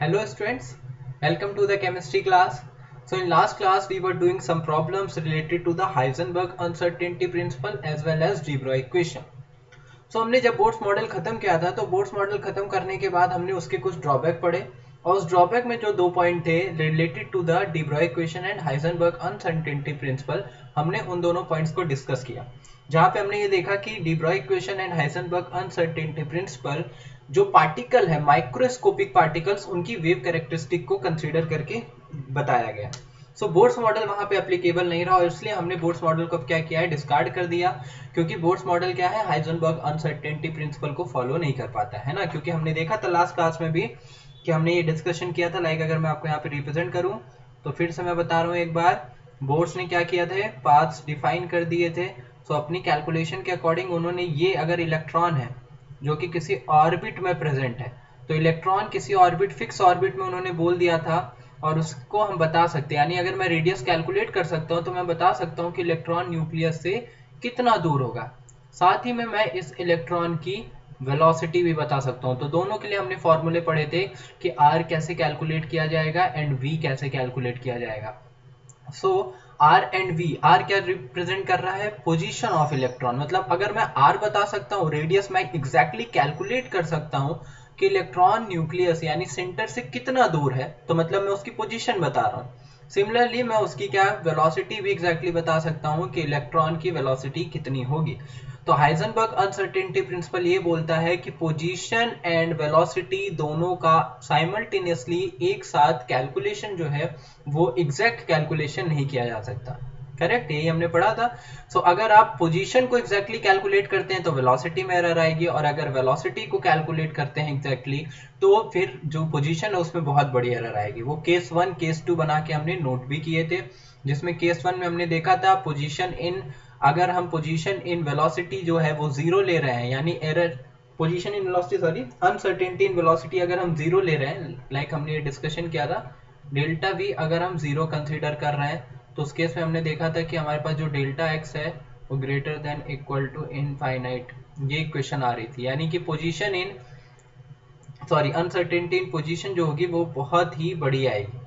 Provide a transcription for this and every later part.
Hello students, welcome to the chemistry class. So in last class we were doing some problems related to the Heisenberg uncertainty principle as well as de Broglie equation. So हमने जब boards model खत्म किया था तो boards model खत्म करने के बाद हमने उसके कुछ ड्रॉबैक पढ़े और उस ड्रॉबैक में जो दो पॉइंट थे related to the de Broglie equation and Heisenberg uncertainty principle, हमने उन दोनों पॉइंट्स को डिस्कस किया, जहां पे हमने ये देखा कि de Broglie equation and Heisenberg uncertainty principal जो पार्टिकल है माइक्रोस्कोपिक पार्टिकल्स उनकी वेव कैरेक्टरिस्टिक को कंसीडर करके बताया गया। सो बोर्ड्स मॉडल वहां पे एप्लीकेबल नहीं रहा और इसलिए हमने बोर्ड्स मॉडल को क्या किया है, डिस्कार्ड कर दिया, क्योंकि बोर्ड्स मॉडल क्या है, हाइजेनबर्ग अनसर्टेनिटी प्रिंसिपल को फॉलो नहीं कर पाता है ना। क्योंकि हमने देखा था लास्ट क्लास में भी कि हमने ये डिस्कशन किया था। लाइक अगर मैं आपको यहाँ पे रिप्रेजेंट करूं तो फिर से मैं बता रहा हूँ एक बार, बोर्ड्स ने क्या किया था, पाथ्स डिफाइन कर दिए थे। सो अपनी कैलकुलेशन के अकॉर्डिंग उन्होंने ये, अगर इलेक्ट्रॉन है जो कि किसी ऑर्बिट में प्रेजेंट है तो इलेक्ट्रॉन किसी ऑर्बिट, फिक्स ऑर्बिट में उन्होंने बोल दिया था और उसको हम बता सकते हैं, यानी अगर मैं रेडियस कैलकुलेट कर सकता हूं तो मैं बता सकता हूं कि इलेक्ट्रॉन न्यूक्लियस से कितना दूर होगा। साथ ही में मैं इस इलेक्ट्रॉन की वेलोसिटी भी बता सकता हूं। तो दोनों के लिए हमने फॉर्मूले पढ़े थे कि आर कैसे कैलकुलेट किया जाएगा एंड वी कैसे कैलकुलेट किया जाएगा। सो आर एंड वी, आर क्या रिप्रेजेंट कर रहा है, पोजीशन ऑफ इलेक्ट्रॉन। मतलब अगर मैं आर बता सकता हूँ, रेडियस मैं एग्जैक्टली कैलकुलेट कर सकता हूँ कि इलेक्ट्रॉन न्यूक्लियस यानी सेंटर से कितना दूर है, तो मतलब मैं उसकी पोजीशन बता रहा हूँ। सिमिलरली मैं उसकी क्या वेलोसिटी भी एग्जैक्टली बता सकता हूँ कि इलेक्ट्रॉन की वेलोसिटी कितनी होगी। तो हाइजेनबर्ग अनसर्टेनिटी प्रिंसिपल ये बोलता है कि पोजीशन एंड वेलोसिटी दोनों का साइमल्टेनियसली एक साथ कैलकुलेशन जो है वो एग्जैक्ट कैलकुलेशन नहीं किया जा सकता। करेक्ट, यही हमने पढ़ा था। सो अगर आप पोजीशन को एग्जैक्टली कैलकुलेट करते हैं तो वेलोसिटी में एरर आएगी, और अगर वेलोसिटी को कैलकुलेट करते हैं एग्जैक्टली तो फिर जो पोजीशन है उसमें बहुत बड़ी एरर आएगी। वो केस 1 केस 2 बना के हमने नोट भी किए थे, जिसमें केस 1 में हमने देखा था पोजीशन इन, अगर हम पोजीशन इन वेलोसिटी जो है वो जीरो ले रहे हैं, यानी error position in velocity, sorry uncertainty in velocity अगर हम जीरो ले रहे हैं, लाइक हमने ये डिस्कशन किया था, डेल्टा वी अगर हम जीरो कंसीडर कर रहे हैं तो उस केस में हमने देखा था कि हमारे पास जो डेल्टा एक्स है वो greater than equal to infinite, ये इक्वेशन आ रही थी। यानी कि position in, sorry uncertainty in position जो होगी वो बहुत ही बड़ी आएगी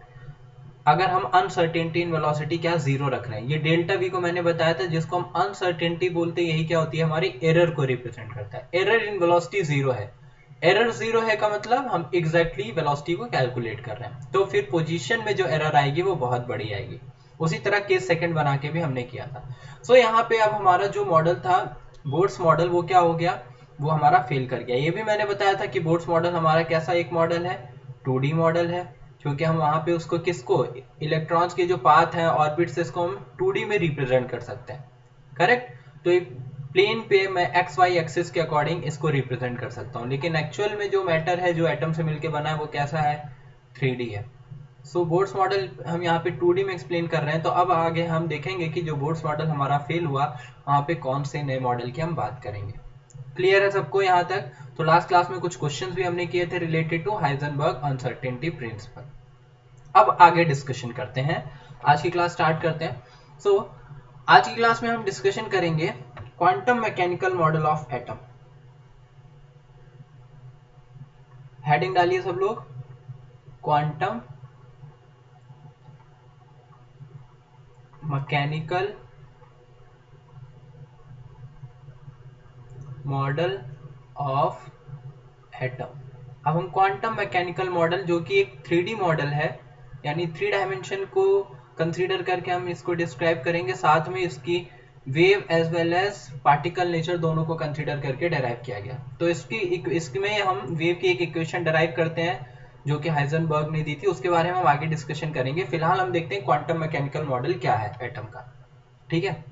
अगर हम अनसर्टेनिटी इन वेलोसिटी क्या जीरो रख रहे हैं। ये डेल्टा वी को मैंने बताया था, जिसको हम अनसर्टेनिटी बोलते हैं, यही क्या होती है, हमारी एरर को रिप्रेजेंट करता है। एरर इन वेलोसिटी जीरो है, एरर जीरो है का मतलब हम एग्जैक्टली वेलोसिटी को कैलकुलेट कर रहे हैं, तो फिर पोजीशन में जो एरर आएगी वो बहुत बड़ी आएगी। उसी तरह केस सेकंड बना के भी हमने किया था। सो यहाँ पे अब हमारा जो मॉडल था बोर्ड्स मॉडल, वो क्या हो गया, वो हमारा फेल कर गया। ये भी मैंने बताया था कि बोर्ड्स मॉडल हमारा कैसा एक मॉडल है, 2D मॉडल है, क्योंकि हम वहां पे उसको किसको, इलेक्ट्रॉन्स के जो पाथ हैं ऑर्बिट्स, इसको हम 2D में रिप्रेजेंट कर सकते हैं। करेक्ट, तो एक प्लेन पे मैं एक्स वाई एक्सिस के अकॉर्डिंग इसको रिप्रेजेंट कर सकता हूँ, लेकिन एक्चुअल में जो मैटर है जो एटम से मिलकर बना है वो कैसा है, 3D है। सो बोर्ड्स मॉडल हम यहाँ पे 2D में एक्सप्लेन कर रहे हैं। तो अब आगे हम देखेंगे कि जो बोर्ड्स मॉडल हमारा फेल हुआ वहां पे कौन से नए मॉडल की हम बात करेंगे। क्लियर है सबको यहाँ तक? तो लास्ट क्लास में कुछ क्वेश्चंस भी हमने किए थे related to Heisenberg uncertainty principle. अब आगे डिस्कशन करते हैं, आज की क्लास स्टार्ट करते हैं। सो आज की क्लास में हम डिस्कशन करेंगे quantum mechanical model of atom. Heading डालिए सब लोग, quantum mechanical model of atom. अब हम क्वांटम मैकेनिकल मॉडल, जो कि एक 3D मॉडल है, यानी 3 डायमेंशन को कंसीडर करके हम इसको डिस्क्राइब करेंगे, साथ में इसकी wave as well as particle nature दोनों को कंसीडर करके डेराइव किया गया। तो इसमें हम वेव की एक इक्वेशन डेराइव करते हैं जो कि हाइजेनबर्ग ने दी थी, उसके बारे में हम आगे डिस्कशन करेंगे। फिलहाल हम देखते हैं क्वांटम मैकेनिकल मॉडल क्या है एटम का। ठीक है,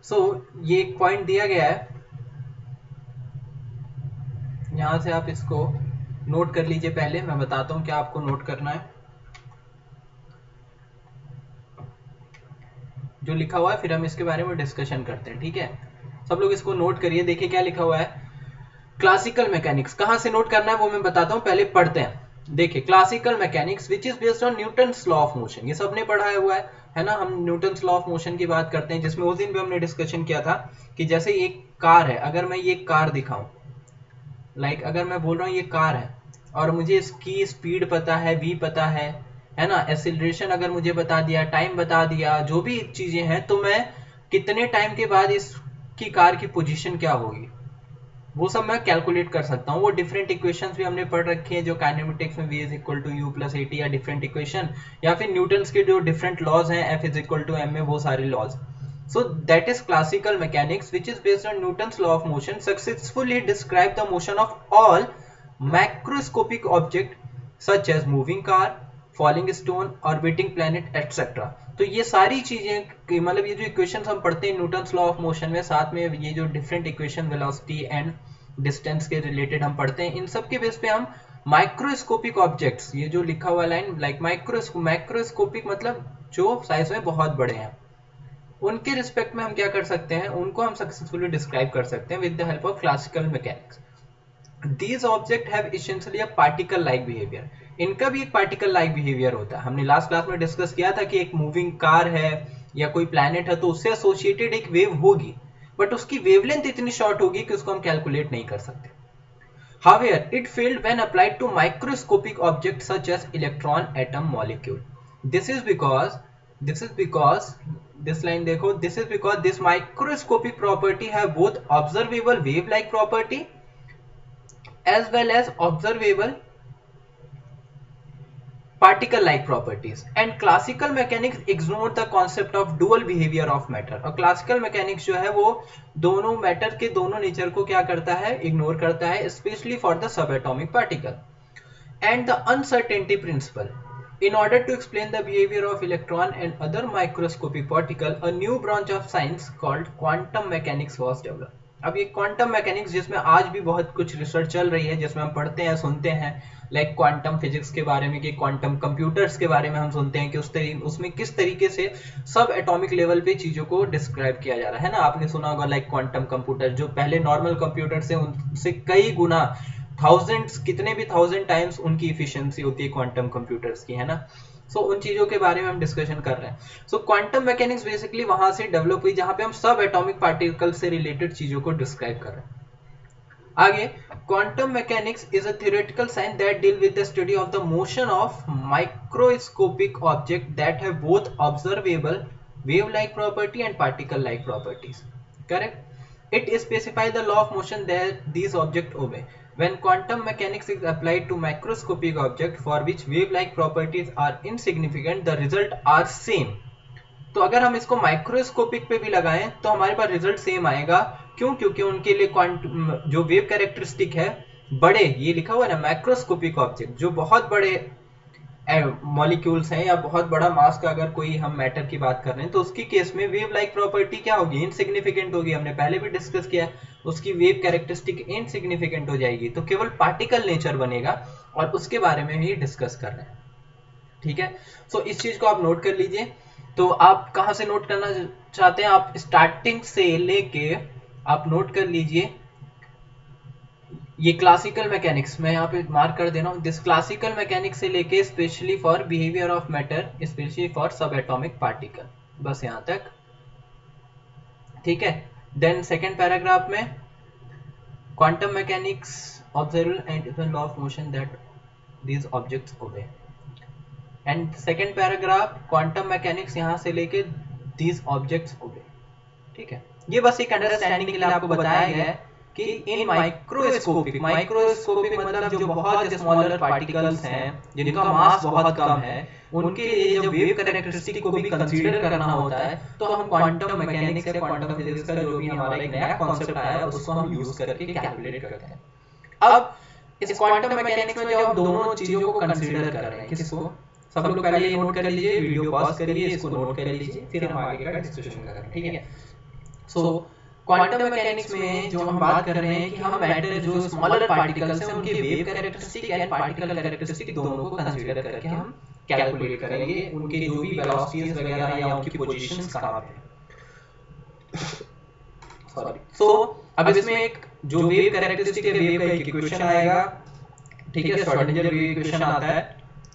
सो ये एक पॉइंट दिया गया है, यहां से आप इसको नोट कर लीजिए। पहले मैं बताता हूं क्या आपको नोट करना है जो लिखा हुआ है, फिर हम इसके बारे में डिस्कशन करते हैं। ठीक है, सब लोग इसको नोट करिए। देखिए क्या लिखा हुआ है, क्लासिकल मैकेनिक्स। कहां से नोट करना है वो मैं बताता हूं, पहले पढ़ते हैं। देखिए classical mechanics which is based on Newton's law of motion, ये सबने पढ़ा हुआ है ना। हम न्यूटन्स लॉ ऑफ मोशन की बात करते हैं, जिसमें उस दिन भी हमने डिस्कशन किया था कि जैसे एक कार है, अगर मैं ये कार दिखाऊं, लाइक अगर मैं बोल रहा हूं ये कार है, और मुझे इसकी स्पीड पता है, v पता है ना, एक्सीलरेशन अगर मुझे बता दिया, टाइम बता दिया, जो भी चीजें हैं, तो मैं कितने टाइम के बाद इसकी कार की पोजीशन क्या होगी वो सब मैं कैलकुलेट कर सकता हूँ। वो डिफरेंट इक्वेशंस भी हमने पढ़ रखी है जो काइनेमेटिक्स में v is equal to u plus at या डिफरेंट इक्वेशन, या फिर न्यूटन्स के जो डिफरेंट लॉज हैं f is equal to m में वो सारे laws. So that is classical mechanics, which is based on Newton's law of motion, successfully describe the motion of all macroscopic objects such as moving car, falling stone, orbiting planet, etc. तो ये सारी चीजें, मतलब ये जो equations हम पढ़ते हैं न्यूटन्स लॉ ऑफ मोशन में, साथ में ये जो different equation velocity and distance के रिलेटेड हम पढ़ते हैं, इन सब के बेस पे हम माइक्रोस्कोपिक ऑब्जेक्ट्स, ये जो लिखा हुआ लाइन लाइक माइक्रोस्कोपिक मतलब जो साइज में बहुत बड़े हैं, उनके रिस्पेक्ट में हम क्या कर सकते हैं, उनको हम सक्सेसफुली डिस्क्राइब कर सकते हैं with the help of classical mechanics. These objects have essentially a particle like behavior. इनका भी एक पार्टिकल लाइक बिहेवियर होता है। हमने लास्ट क्लास में डिस्कस किया था कि एक मूविंग कार है या कोई प्लैनेट है तो उससे एसोसिएटेड एक वेव होगी, बट उसकी वेवलेंथ इतनी शॉर्ट होगी कि उसको हम कैलकुलेट नहीं कर सकते। However, it failed when applied to microscopic objects such as electron, atom, molecule. This is because this line देखो, this is because this microscopic property have both observable wave-like property as well as observable particle-like properties, and classical mechanics ignore the concept of dual behavior of matter. और classical mechanics जो है वो दोनों matter के दोनों nature को क्या करता है, इग्नोर करता है, especially for the subatomic particle and the uncertainty principle. In order to explain the behavior of electron and other microscopic particle, a new branch of science called quantum mechanics was developed. अब ये quantum mechanics जिसमें आज भी बहुत कुछ research चल रही है, जिसमें हम पढ़ते हैं, सुनते हैं, लाइक क्वांटम फिजिक्स के बारे में, कि क्वांटम कंप्यूटर्स के बारे में हम सुनते हैं कि उसमें किस तरीके से सब एटॉमिक लेवल पे चीजों को डिस्क्राइब किया जा रहा है ना। आपने सुना होगा लाइक क्वांटम कंप्यूटर जो पहले नॉर्मल कंप्यूटर से उनसे कई गुना, थाउजेंड्स, कितने भी 1000 टाइम्स उनकी इफिशिएंसी होती है क्वांटम कंप्यूटर्स की, है ना। सो उन चीजों के बारे में हम डिस्कशन कर रहे हैं। सो क्वांटम मैकेनिक्स बेसिकली वहां से डेवलप हुई जहां पे हम सब एटॉमिक पार्टिकल से रिलेटेड चीजों को डिस्क्राइब कर रहे हैं। आगे, quantum mechanics is a theoretical science that deal with the study of the motion of microscopic object that have both observable wave like property and particle like properties. Correct. It specifies the law of motion that these objects obey. When quantum mechanics is applied to microscopic objects for which wave-like properties are insignificant, the result are same. तो अगर हम इसको microscopic पे भी लगाएं तो हमारे पास result same आएगा। क्यों? क्योंकि उनके लिए जो वेव कैरेक्टरिस्टिक है बड़े, ये लिखा हुआ है ना मैक्रोस्कोपिक ऑब्जेक्ट, जो बहुत बड़े मॉलिक्यूल्स हैं या बहुत बड़ा मास का अगर कोई हम मैटर की बात कर रहे हैं तो उसकी केस में वेव लाइक प्रॉपर्टी क्या होगी, इनसिग्निफिकेंट होगी। हमने पहले भी डिस्कस किया, उसकी वेव कैरेक्टरिस्टिक इनसिग्निफिकेंट हो जाएगी, तो केवल पार्टिकल नेचर बनेगा, और उसके बारे में भी डिस्कस कर रहे हैं। ठीक है, सो इस चीज को आप नोट कर लीजिए। तो आप कहां से नोट करना चाहते हैं, आप स्टार्टिंग से लेके आप नोट कर लीजिए ये क्लासिकल मैकेनिक्स, मैं यहाँ पे मार्क कर दे रहा हूँ, दिस क्लासिकल मैकेनिक्स से लेके specially for behaviour of matter, specially for subatomic particle, बस यहाँ तक। ठीक है, देन सेकेंड पैराग्राफ में quantum mechanics observable and law of motion that these objects obey, and second paragraph quantum mechanics यहाँ से लेके दीज ऑब्जेक्ट्स ओबे। ठीक है, ये बस एक अंडरस्टैंडिंग के लिए आपको बताया गया है कि इन माइक्रोस्कोपिक मतलब जो बहुत स्मॉलर पार्टिकल्स हैं जिनका मास बहुत कम है, उनके लिए जब वेव कैरेक्टरिस्टिक को भी कंसीडर करना होता है तो हम क्वांटम मैकेनिक्स या क्वांटम फिजिक्स का जो भी हमारा एक नया कॉन्सेप्ट आया है उसको हम यूज करके कैलकुलेट करते हैं। अब इस क्वांटम मैकेनिक्स में जब हम दोनों चीजों को कंसीडर कर रहे हैं, किसको, सब लोग पहले ये नोट कर लीजिए, वीडियो पॉज करिए, इसको नोट कर लीजिए, फिर हम आगे का डिस्कशन करेंगे। ठीक है, सो क्वांटम मैकेनिक्स में जो हम बात कर रहे हैं कि हम मैटर जो स्मॉलर पार्टिकल्स हैं उनके wave characteristic and particle characteristic दोनों को कंसीडर करके हम कैलकुलेट करेंगे उनके जो भी वेलोसिटीज वगैरह या उनकी पोजीशंस कहां पे। सॉरी, सो अब इसमें एक जो वेव कैरेक्टरिस्टिक है, वेव का एक इक्वेशन आएगा। ठीक है, श्रोडिंगर वेव इक्वेशन आता है,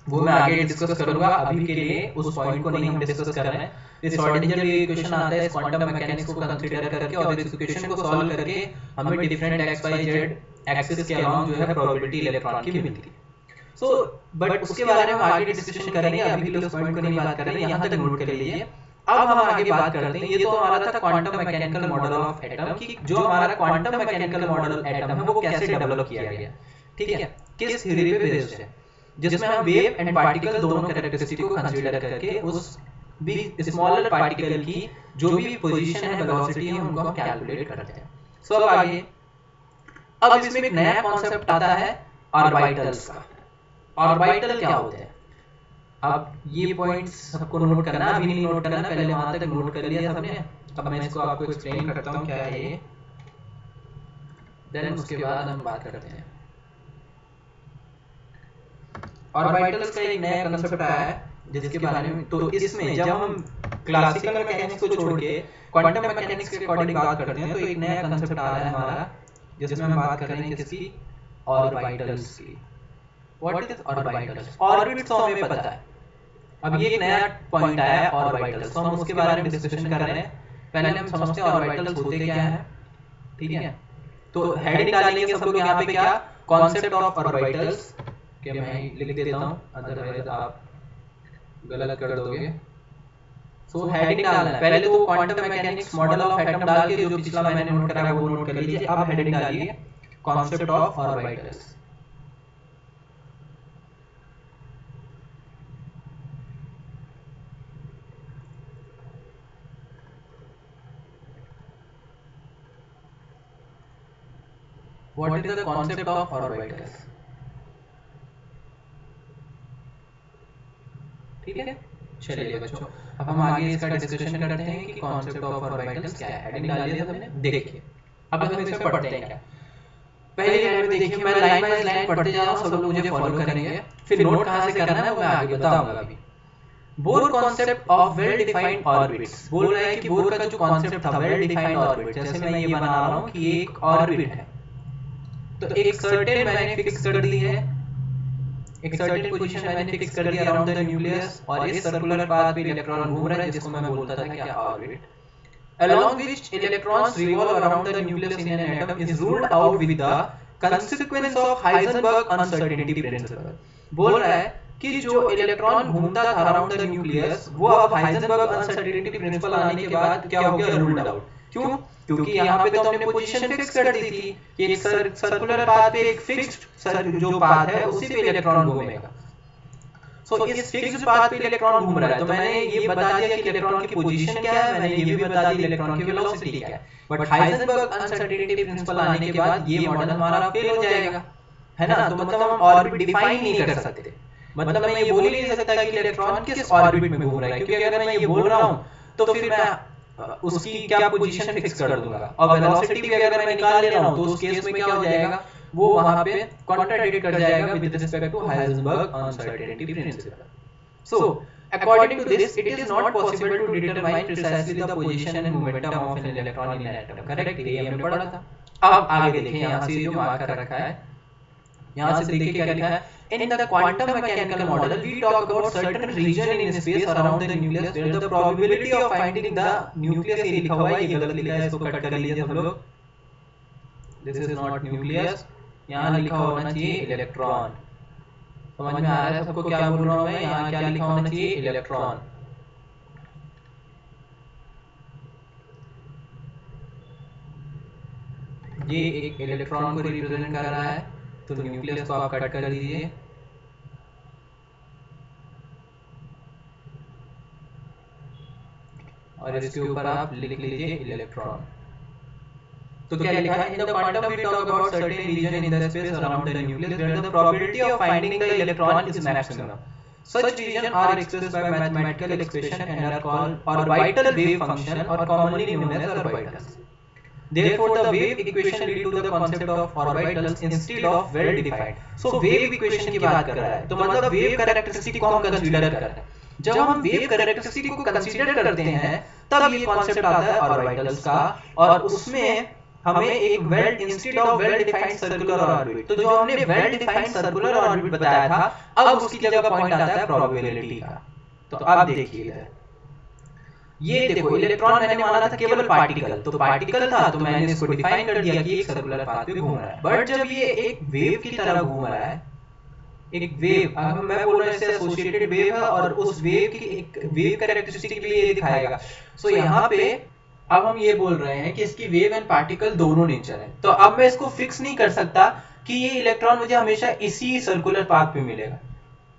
वो मैं आगे डिस्कस करूंगा, अभी के लिए उस पॉइंट को नहीं हम डिस्कस कर रहे हैं। इस श्रोडिंगर वेव इक्वेशन आता है इस क्वांटम मैकेनिक्स को कंसीडर करके, और इस इक्वेशन को सॉल्व करके हमें different x y z axis के अलोंग जो है प्रोबेबिलिटी इलेक्ट्रॉन की मिलती है। सो बट उसके बारे में हम आगे डिस्कशन करेंगे, अभी के लिए उस पॉइंट को नहीं बात कर रहे हैं, यहाँ तक नोट कर लीजिए। अब हम आगे बात करते हैं, ये तो हमारा था quantum mechanical model of atom की, जो हमारा क्वांटम मैकेनिकल मॉडल एटम है वो कैसे डेवलप किया गया, ठीक है, किस थ्योरी पे बेस्ड है, जिसमें हम वेव एंड पार्टिकल दोनों कैरेक्टरिस्टिक को कंसीडर करके उस भी स्मॉलर पार्टिकल की जो भी पोजीशन है, वेलोसिटी है, उनको हम कैलकुलेट करते हैं। सो अब आगे, अब इसमें एक नया कॉन्सेप्ट आता है ऑर्बिटल्स का। ऑर्बिटल क्या होते हैं? अब ये पॉइंट्स सबको नोट करना, अभी नहीं नोट करना, पहले वहां तक नोट कर लिया सबने। अब मैं इसको आपको एक्सप्लेन करता हूँ क्या है ये, देन उसके बाद हम बात करते हैं। ऑर्बिटल्स का एक नया कांसेप्ट आया है जिसके बारे में, तो इसमें जब हम क्लासिकल मैकेनिक्स को छोड़ के क्वांटम मैकेनिक्स के अकॉर्डिंग बात करते हैं, तो एक नया कांसेप्ट आ रहा है हमारा, जिसमें हम बात कर रहे हैं किसकी? ऑर्बिटल्स की। What is orbitals? ऑर्बिट तो हमें पता है, अब ये एक नया पॉइंट आया है ऑर्बिटल्स, तो हम उसके बारे में डिस्कशन कर रहे हैं। पहले हम समझते हैं ऑर्बिटल्स होते क्या है, ठीक है। तो हेडिंग डालेंगे सब लोग यहाँ पे, क्या कॉन्सेप्ट ऑफ ऑर्बिटल्स, कि मैं लिख देता हूँ, अदरवाइज आप गलत कर दोगे। सो हेडिंग डालना है, पहले तो quantum mechanics model of atom डाल के जो पिछला मैंने नोट करा है वो नोट कर लीजिए। अब हेडिंग डालिए concept of orbitals. What is the concept of orbitals? ठीक है, चलिए बच्चों, अब हम आगे इसका डिस्कशन करते हैं कि कॉन्सेप्ट ऑफ ऑर्बिटल्स क्या है। हेडिंग डाल दिया सबने, देखिए अब हम इसमें पढ़ते हैं क्या। पहली लाइन में देखिए, मैं लाइन बाय लाइन पढ़ते जा रहा हूँ, सब लोग मुझे फॉलो करेंगे, फिर नोट कहाँ से करना है वो मैं आगे बताऊंगा। अभी bore concept of well defined orbits, बोल रहा है कि बोर का जो कॉन्सेप्ट था वेल डिफाइंड ऑर्बिट, जैसे मैं ये बना रहा हूँ कि एक ऑर्बिट है, तो एक सर्टेन मैंने फिक्स कर दी है, एक सर्टेन पोजीशन मैंने फिक्स कर दिया अराउंड द न्यूक्लियस, और इस सर्कुलर पाथ पे इलेक्ट्रॉन घूम रहा है, जिसको मैं बोलता था क्या? Orbit. along which electrons revolve around the nucleus in an atom is ruled out with the consequence of Heisenberg uncertainty principle। बोल रहा है कि जो इलेक्ट्रॉन घूमता था अराउंड द न्यूक्लियस, वो अब हाइजेनबर्ग अनसर्टेनिटी प्रिंसिपल आने के बाद क्या हो गया? Ruled out. क्यों? क्योंकि यहाँ पे तो हमने पोजीशन फिक्स कर दी थी कि एक सर्कुलर पाथ पे एक फिक्स्ड जो पाथ है उसी पे इलेक्ट्रॉन घूमेगा। सो इस फिक्स्ड पाथ पे इलेक्ट्रॉन घूम रहा है, तो मैंने ये बता दिया कि इलेक्ट्रॉन की पोजीशन क्या है, मैंने ये भी बता दिया इलेक्ट्रॉन की वेलोसिटी क्या है। बट हाइजेनबर्ग अनसर्टेनिटी प्रिंसिपल आने के बाद ये मॉडल हमारा फेल हो जाएगा, है ना। तो मतलब हम ऑर्बिट डिफाइन नहीं कर सकते, मतलब मैं ये बोल ही नहीं सकता कि इलेक्ट्रॉन किस ऑर्बिट में घूम रहा है, क्योंकि अगर मैं ये बोल रहा हूँ तो फिर मैं उसकी क्या पोजीशन फिक्स कर दूंगा, और वेलोसिटी भी अगर मैं निकाल ले रहा हूँ तो उस केस में क्या हो जाएगा? वो वहां पे कॉन्ट्राडिक्ट कर जाएगा with respect to Heisenberg uncertainty principle. So according to this it is not possible to determine precisely the position and momentum of an electron in an atom, correct? ये हमने पढ़ा था। अब आगे देखिए, यहाँ से जो मार्क कर रखा है, यहाँ से देखिए क्या लिखा है, in the quantum mechanical model we talk about certain region in space around the nucleus where the probability of finding the nucleus, ये लिखा हुआ है, ये गलत लिखा है, इसको कट कर लीजिए सब लोग, this is not nucleus, यहाँ लिखा होना चाहिए इलेक्ट्रॉन। समझ में आ रहा है सबको क्या बोल रहा हूँ मैं? यहाँ क्या लिखा होना चाहिए? इलेक्ट्रॉन। ये एक इलेक्ट्रॉन को रिप्रेजेंट कर रहा है, तो न्यूक्लियस को आप कट कर दीजिए, और इसके ऊपर आप लिख लीजिए इलेक्ट्रॉन। तो क्या लिखा है? In the quantum we talk about certain region in the space around the nucleus where the probability of finding the electron is maximum. Such regions are expressed by mathematical expression and are called orbital wave function or commonly known as orbitals. Therefore, the wave equation lead to the concept of orbitals instead of well defined. So wave equation की बात कर रहा है, तो मतलब wave characteristic को हम consider कर रहे हैं। जब हम वेव कैरेक्टरिस्टिक को कंसीडर करते हैं तब ये कॉन्सेप्ट आता है ऑर्बिटल्स का, और उसमें हमें एक well instead of well defined circular orbit, तो जो हमने वेल डिफाइंड सर्कुलर ऑर्बिट बताया था, अब उसकी जगह पॉइंट आता है प्रोबेबिलिटी का। तो अब देखिए, ये देखो इलेक्ट्रॉन मैंने माना था केवल पार्टिकल, तो पार्टिकल था तो मैंने इसको डिफाइन कर दिया कि एक सर्कुलर पाथ पे घूम रहा है। बट जब ये एक वेव की तरह घूम रहा है, एक वेव, अब मैं बोल रहा हूँ इससे एसोसिएटेड वेव है और उस वेव की एक वेव कैरेक्टरिस्टिक भी ये दिखाएगा। सो यहाँ पे अब हम ये बोल रहे हैं कि इसकी वेव एंड पार्टिकल दोनों नेचर है। तो अब मैं इसको फिक्स नहीं कर सकता कि ये इलेक्ट्रॉन मुझे हमेशा इसी सर्कुलर पाथ पे मिलेगा।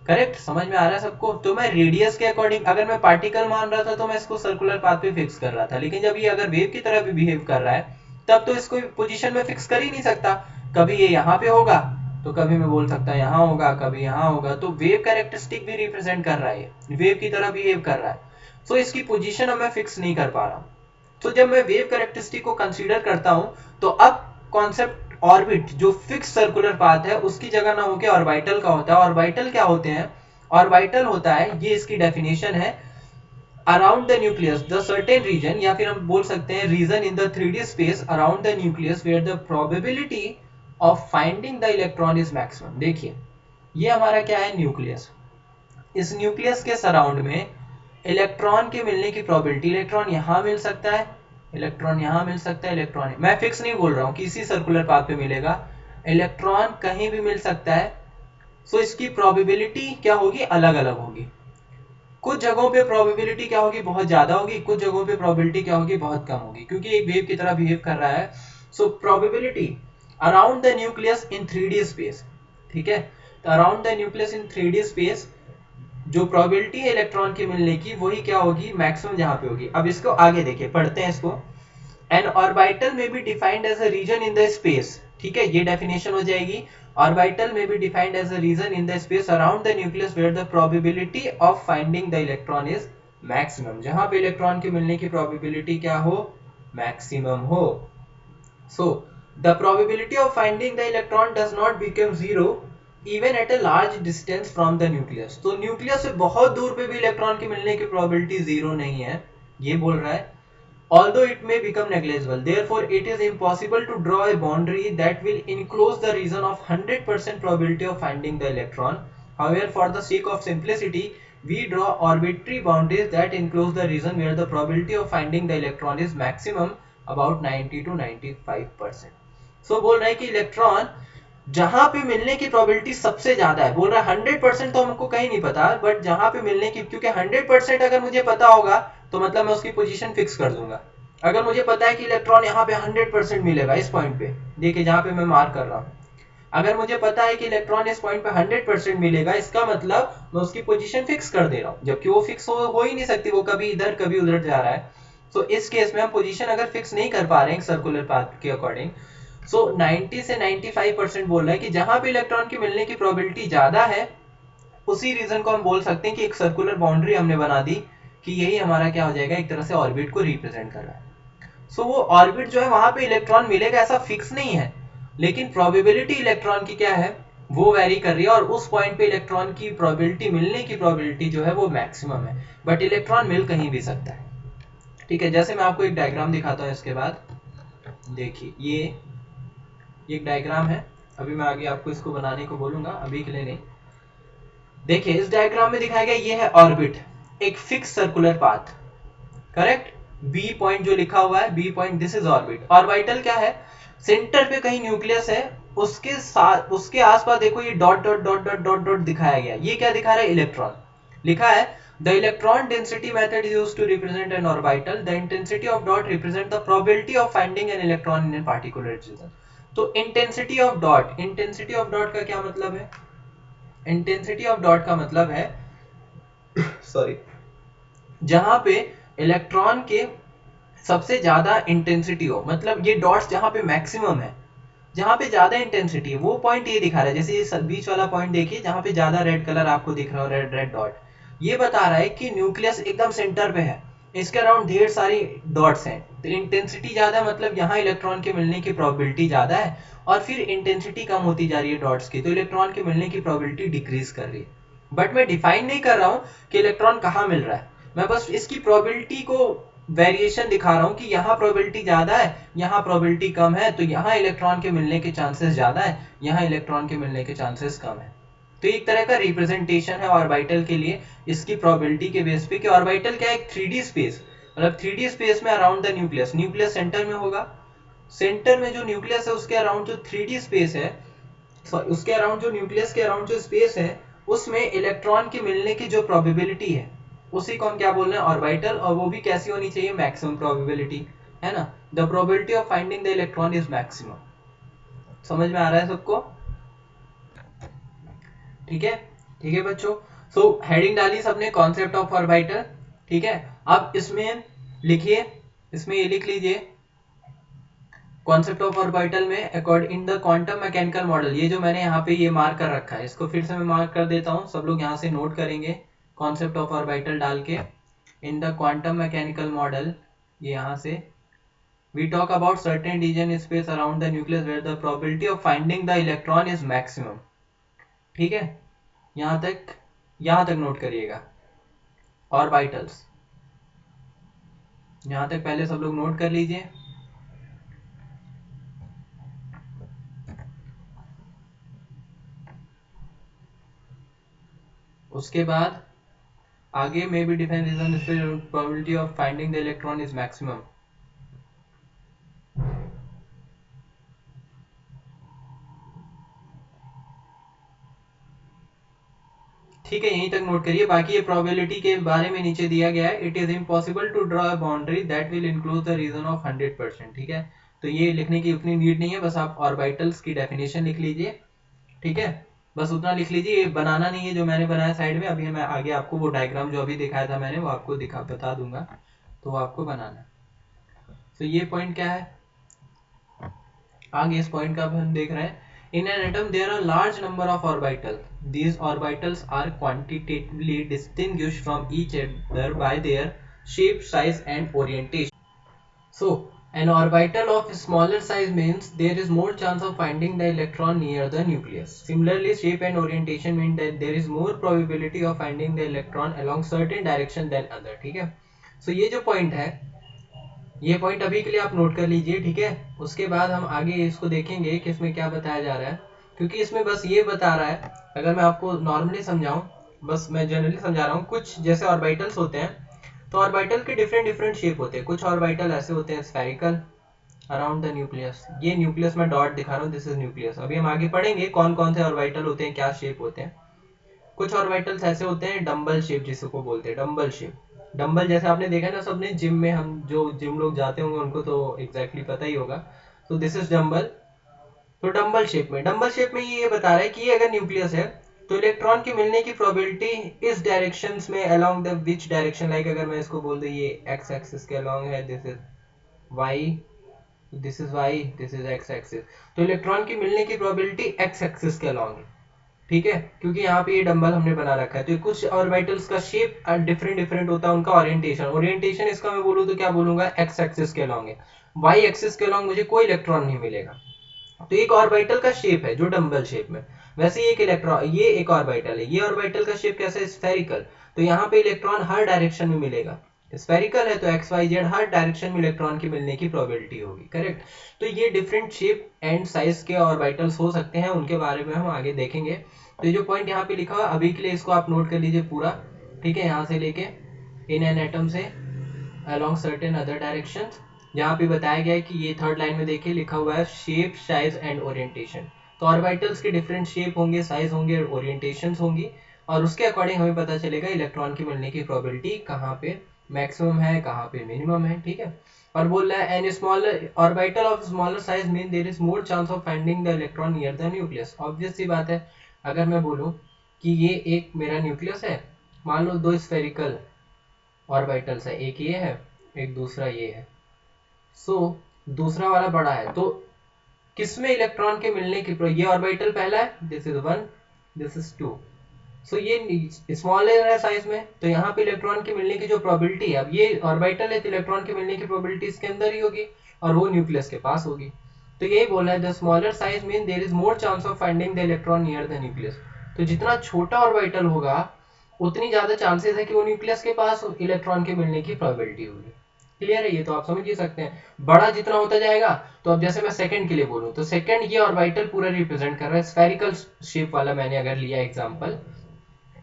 करेक्ट, समझ में आ रहा है सबको? तो मैं रेडियस के अकॉर्डिंग अगर मैं पार्टिकल मान रहा था तो मैं इसको सर्कुलर पाथ पे फिक्स कर रहा था, लेकिन जब ये अगर वेव की तरह भी बिहेव कर रहा है तब तो इसको पोजीशन में फिक्स कर ही नहीं सकता। कभी ये यहाँ पे होगा तो कभी मैं बोल सकता यहाँ होगा, कभी यहाँ होगा। तो वेव कैरेक्टरिस्टिक भी रिप्रेजेंट कर रहा है, वेव की तरह बिहेव कर रहा है। सो इसकी पोजीशन अब मैं फिक्स नहीं कर पा रहा हूँ। तो जब मैं वेव कैरेक्टरिस्टिक को कंसीडर करता हूं तो अब कॉन्सेप्ट ऑर्बिट जो फिक्स सर्कुलर पाथ है उसकी जगह ना होकर ऑर्बिटल का होता है। ऑर्बिटल क्या होते हैं? ऑर्बिटल होता है, ये इसकी डेफिनेशन है, around the nucleus the certain region, या फिर हम बोल सकते हैं region in the 3D space around the nucleus where the probability of finding the electron is maximum. देखिए ये हमारा क्या है? न्यूक्लियस। इस न्यूक्लियस के सराउंड में इलेक्ट्रॉन के मिलने की प्रोबेबिलिटी, इलेक्ट्रॉन यहां मिल सकता है, इलेक्ट्रॉन यहां मिल सकता है, इलेक्ट्रॉन मैं फिक्स नहीं बोल रहा हूं कि इसी सर्कुलर पाथ पे मिलेगा, इलेक्ट्रॉन कहीं भी मिल सकता है। सो इसकी प्रोबेबिलिटी क्या होगी? अलग अलग होगी। कुछ जगहों पे प्रोबेबिलिटी क्या होगी? बहुत ज्यादा होगी। कुछ जगहों पे प्रोबेबिलिटी क्या होगी? बहुत कम होगी, क्योंकि एक वेव की तरह बिहेव कर रहा है। So probability around the nucleus in 3D space, ठीक है? तो around the nucleus in 3D space जो प्रोबेबिलिटी है इलेक्ट्रॉन के मिलने की वही क्या होगी? मैक्सिमम जहां पे होगी। अब इसको आगे देखिए, पढ़ते हैं इसको। एन ऑर्बिटल में be defined as a region in the space, ठीक है, ये डेफिनेशन हो जाएगी। ऑर्बिटल में be defined as a region in the space around the nucleus where the probability of finding the electron is maximum, जहां पे electron के मिलने की प्रोबेबिलिटी क्या हो? मैक्सिमम हो। So the probability of finding the electron does not become zero even at a large distance from the nucleus. तो nucleus से बहुत दूर पे भी इलेक्ट्रॉन के मिलने की प्रोबेबिलिटी जीरो नहीं है, ये बोल रहा है। Although it may become negligible, therefore it is impossible to draw a boundary that will enclose the region of 100% probability of finding the electron. However, for the sake of simplicity, we draw arbitrary boundaries that enclose the region where the probability of finding the electron is maximum, about 90 to 95%. So बोल रहा है कि electron जहां पे मिलने की probability सबसे ज्यादा है, बोल रहा है 100% तो हमको कहीं नहीं पता, बट जहां पे मिलने की, क्योंकि 100% अगर मुझे पता होगा तो मतलब मैं उसकी पोजीशन फिक्स कर दूंगा। अगर मुझे पता है कि इलेक्ट्रॉन यहाँ पे 100% मिलेगा इस पॉइंट पे, देखिए जहां पे मैं मार्क कर रहा हूँ, अगर मुझे पता है कि इलेक्ट्रॉन इस पॉइंट पे 100% मिलेगा, इसका मतलब मैं उसकी पोजीशन फिक्स कर दे रहा हूँ, जबकि वो फिक्स हो ही नहीं सकती, वो कभी इधर कभी उधर जा रहा है। तो इस केस में हम पोजीशन अगर फिक्स नहीं कर पा रहे हैं सर्कुलर पाथ के अकॉर्डिंग, सो 90 से 95% बोल रहा है कि जहां पे इलेक्ट्रॉन की मिलने की प्रोबेबिलिटी ज्यादा है उसी रीजन को हम बोल सकते हैं कि एक सर्कुलर बाउंड्री हमने बना दी कि यही हमारा क्या हो जाएगा, एक तरह से ऑर्बिट को रिप्रेजेंट कर रहा है। सो वो ऑर्बिट जो है वहां पे इलेक्ट्रॉन मिलेगा ऐसा फिक्स नहीं है, लेकिन प्रोबेबिलिटी इलेक्ट्रॉन की क्या है? वो वेरी कर रही है, और उस पॉइंट पे इलेक्ट्रॉन की प्रोबेबिलिटी, मिलने की प्रोबेबिलिटी जो है वो मैक्सिमम है, बट इलेक्ट्रॉन मिल कहीं भी सकता है, ठीक है? जैसे मैं आपको एक डायग्राम दिखाता हूँ इसके बाद, देखिए ये एक डायग्राम है, अभी मैं आगे आपको इसको बनाने को बोलूंगा, अभी के लिए नहीं। देखिए इस डायग्राम में दिखाया गया ये है ऑर्बिट, एक fix circular path, correct? B point जो लिखा हुआ है, B point, this is orbit. Orbital क्या है? सेंटर पे कहीं न्यूक्लियस है, उसके साथ उसके आसपास देखो ये dot dot dot dot dot dot दिखाया गया, ये क्या दिखा रहा है? इलेक्ट्रॉन। लिखा है the electron density method is used to represent an orbital, the intensity of dot represent the probability of finding an electron in a particular region. तो intensity of dot, intensity of dot का क्या मतलब है? Intensity of dot का मतलब है sorry, जहां पे इलेक्ट्रॉन के सबसे ज्यादा इंटेंसिटी हो, मतलब ये डॉट्स जहां पे मैक्सिमम है, जहां पे ज्यादा इंटेंसिटी है, वो पॉइंट ये दिखा रहा है। जैसे ये बीच वाला पॉइंट देखिए जहां पे ज्यादा रेड कलर आपको दिख रहा है, रेड रेड डॉट, ये बता रहा है कि न्यूक्लियस एकदम सेंटर पे है, इसके अराउंड ढेर सारी डॉट्स हैं, तो इंटेंसिटी ज्यादा मतलब यहाँ इलेक्ट्रॉन के मिलने की प्रोबेबिलिटी ज्यादा है, और फिर इंटेंसिटी कम होती जा रही है डॉट्स की, तो इलेक्ट्रॉन के मिलने की प्रोबेबिलिटी डिक्रीज कर रही है। बट मैं डिफाइन नहीं कर रहा हूँ कि इलेक्ट्रॉन कहाँ मिल रहा है, मैं बस इसकी प्रोबेबिलिटी को वेरिएशन दिखा रहा हूँ कि यहाँ प्रोबेबिलिटी ज्यादा है, यहाँ प्रोबेबिलिटी कम है, तो यहाँ इलेक्ट्रॉन के मिलने के चांसेस ज्यादा है, यहाँ इलेक्ट्रॉन के मिलने के चांसेस कम है। तो एक तरह का रिप्रेजेंटेशन है ऑर्बिटल के लिए इसकी प्रोबेबिलिटी के बेस पे कि ऑर्बिटल क्या है? एक 3D स्पेस, मतलब 3D स्पेस में around the nucleus, nucleus centre में होगा, सेंटर में जो न्यूक्लियस है उसके अराउंड जो 3D स्पेस है उसके अराउंड जो न्यूक्लियस के अराउंड जो स्पेस है उसमें इलेक्ट्रॉन की मिलने की जो प्रोबेबिलिटी है उसी को हम क्या बोल रहे हैं, ऑर्बिटल, और वो भी कैसी होनी चाहिए, मैक्सिमम प्रोबेबिलिटी, है ना। The probability of finding the electron is maximum. समझ में आ रहा है सबको? ठीक है, ठीक है बच्चों। सो हेडिंग डाली सबने, कॉन्सेप्ट ऑफ ऑर्बिटल। ठीक है, अब इसमें लिखिए, इसमें ये लिख लीजिए, कॉन्सेप्ट ऑफ ऑर्बिटल में according in the quantum mechanical model. ये जो मैंने यहाँ पे ये मार्क कर रखा है, इसको फिर से मैं मार्क कर देता हूँ, सब लोग यहाँ से नोट करेंगे। कॉन्सेप्ट ऑफ ऑर्बिटल डाल के इन द क्वांटम मैकेनिकल मॉडल, ये यहाँ से we talk about certain region in space around the nucleus where the probability of finding the electron is maximum। ठीक है, यहाँ तक नोट करिएगा ऑर्बिटल्स, यहाँ तक पहले सब लोग नोट कर लीजिए। उसके बाद आगे में भी define region probability of finding the electron is maximum. ठीक है, यहीं तक नोट करिए। बाकी ये प्रोबेबिलिटी के बारे में नीचे दिया गया है, it is impossible to draw a boundary that will include the region of 100%। ठीक है, तो ये लिखने की उतनी नीड नहीं है, बस आप ऑर्बिटल्स की डेफिनेशन लिख लीजिए। ठीक है, बस उतना लिख लीजिए, ये बनाना नहीं है जो मैंने बनाया साइड में। अभी मैं आगे आपको वो डायग्राम जो अभी दिखाया था मैंने, वो आपको बता दूंगा, तो वो आपको बनाना है। तो ये पॉइंट क्या है, आगे इस पॉइंट का हम देख रहे हैं। In an atom there are large number of orbital, these orbitals are quantitatively distinguished from each other by their shape, size and orientation. So an orbital of smaller size means there is more chance of finding the electron near the nucleus. Similarly, shape and orientation mean that there is more probability of finding the electron along certain direction than other। ठीक है, so ये जो point है, ये point अभी के लिए आप नोट कर लीजिए। ठीक है, उसके बाद हम आगे इसको देखेंगे कि इसमें क्या बताया जा रहा है, क्योंकि इसमें बस ये बता रहा है, अगर मैं आपको नॉर्मली समझाऊं, बस मैं जनरली समझा रहा हूँ। कुछ जैसे ऑर्बिटल्स होते हैं, तो ऑर्बिटल के डिफरेंट डिफरेंट शेप होते हैं। कुछ ऑर्बिटल ऐसे होते हैं स्फेरिकल अराउंड द न्यूक्लियस, ये न्यूक्लियस में डॉट दिखा रहा हूँ, दिस इज न्यूक्लियस। अभी हम आगे पढ़ेंगे कौन कौन से ऑर्बिटल होते हैं, क्या शेप होते हैं। कुछ ऑर्बिटल्स ऐसे होते हैं डम्बल शेप, जिसको बोलते हैं डम्बल शेप। डम्बल जैसे आपने देखा ना सबने जिम में, हम जो जिम लोग जाते होंगे उनको तो एग्जैक्टली पता ही होगा। तो दिस इज डम्बल। तो डम्बल शेप में ये बता रहा है कि ये अगर न्यूक्लियस है तो इलेक्ट्रॉन की मिलने की प्रोबेबिलिटी इस डायरेक्शंस में along the which direction, like अगर मैं इसको बोल दूं ये एक्स एक्सिस के अलोंग है, this is Y, this is Y, this is X axis, तो इलेक्ट्रॉन की मिलने की प्रोबेबिलिटी एक्स एक्सिस के अलोंग है। ठीक है, क्योंकि यहाँ पे ये डंबल हमने बना रखा है। तो कुछ ऑर्बिटल्स का शेप डिफरेंट डिफरेंट होता है, उनका ओरिएंटेशन इसका मैं बोलूँ तो क्या बोलूंगा, एक्स एक्सिस के अलोंग है। वाई एक्सिस के अलोंग मुझे कोई इलेक्ट्रॉन नहीं मिलेगा। तो एक ऑर्बिटल का शेप है जो डंबल शेप में, वैसे ही एक इलेक्ट्रॉन, ये एक ऑर्बिटल है, ये ऑर्बिटल का शेप कैसा है, स्फेरिकल। तो यहाँ पे इलेक्ट्रॉन हर डायरेक्शन में मिलेगा, स्फेरिकल है तो एक्स वाई जेड हर डायरेक्शन में इलेक्ट्रॉन की मिलने की प्रोबेबिलिटी होगी, करेक्ट। तो ये डिफरेंट शेप एंड साइज के ऑर्बिटल्स हो सकते हैं, उनके बारे में हम आगे देखेंगे। तो ये जो पॉइंट यहाँ पे लिखा हुआ अभी के लिए इसको आप नोट कर लीजिए पूरा। ठीक है, यहाँ से लेके इन एन एटम से along certain other directions, जहाँ पे बताया गया है कि ये थर्ड लाइन में देखिए लिखा हुआ है शेप, साइज एंड ओरिएंटेशन। तो ऑर्बिटल्स के डिफरेंट शेप होंगे, साइज होंगे, ओरिएंटेशंस होंगी, और उसके अकॉर्डिंग हमें पता चलेगा इलेक्ट्रॉन की मिलने की प्रोबेबिलिटी कहाँ पे मैक्सिमम है, कहाँ पे मिनिमम है। ठीक है, और बोल रहा है an smaller orbital of smaller size mean there is more chance of finding the electron near the nucleus. Obvious सी बात है, अगर मैं बोलूँ कि ये एक मेरा न्यूक्लियस है, मान लो दो स्फेरिकल ऑर्बिटल्स है, एक ये है एक दूसरा ये है। सो दूसरा वाला बड़ा है, तो किसमें इलेक्ट्रॉन के मिलने की ये ऑर्बिटल पहला है, दिस इज 1, दिस इज 2। सो ये स्मॉलर है साइज में, तो यहाँ पे इलेक्ट्रॉन के मिलने की जो प्रोबेबिलिटी है, अब ये ऑर्बिटल है तो इलेक्ट्रॉन के मिलने की प्रोबेबिलिटी इसके अंदर ही होगी और वो न्यूक्लियस के पास होगी। तो यही बोला है the smaller size mean there is more chance of finding the electron near the nucleus. तो जितना छोटा ऑर्बिटल होगा उतनी ज्यादा चांसेस है कि वो न्यूक्लियस के पास इलेक्ट्रॉन के मिलने की प्रोबेबिलिटी होगी। क्लियर है, ये तो आप समझ ही सकते हैं। बड़ा जितना होता जाएगा, तो अब जैसे मैं सेकंड के लिए बोलूं तो सेकंड ये ऑर्बिटल पूरा रिप्रेजेंट कर रहा है, स्फेरिकल शेप वाला मैंने अगर लिया एग्जांपल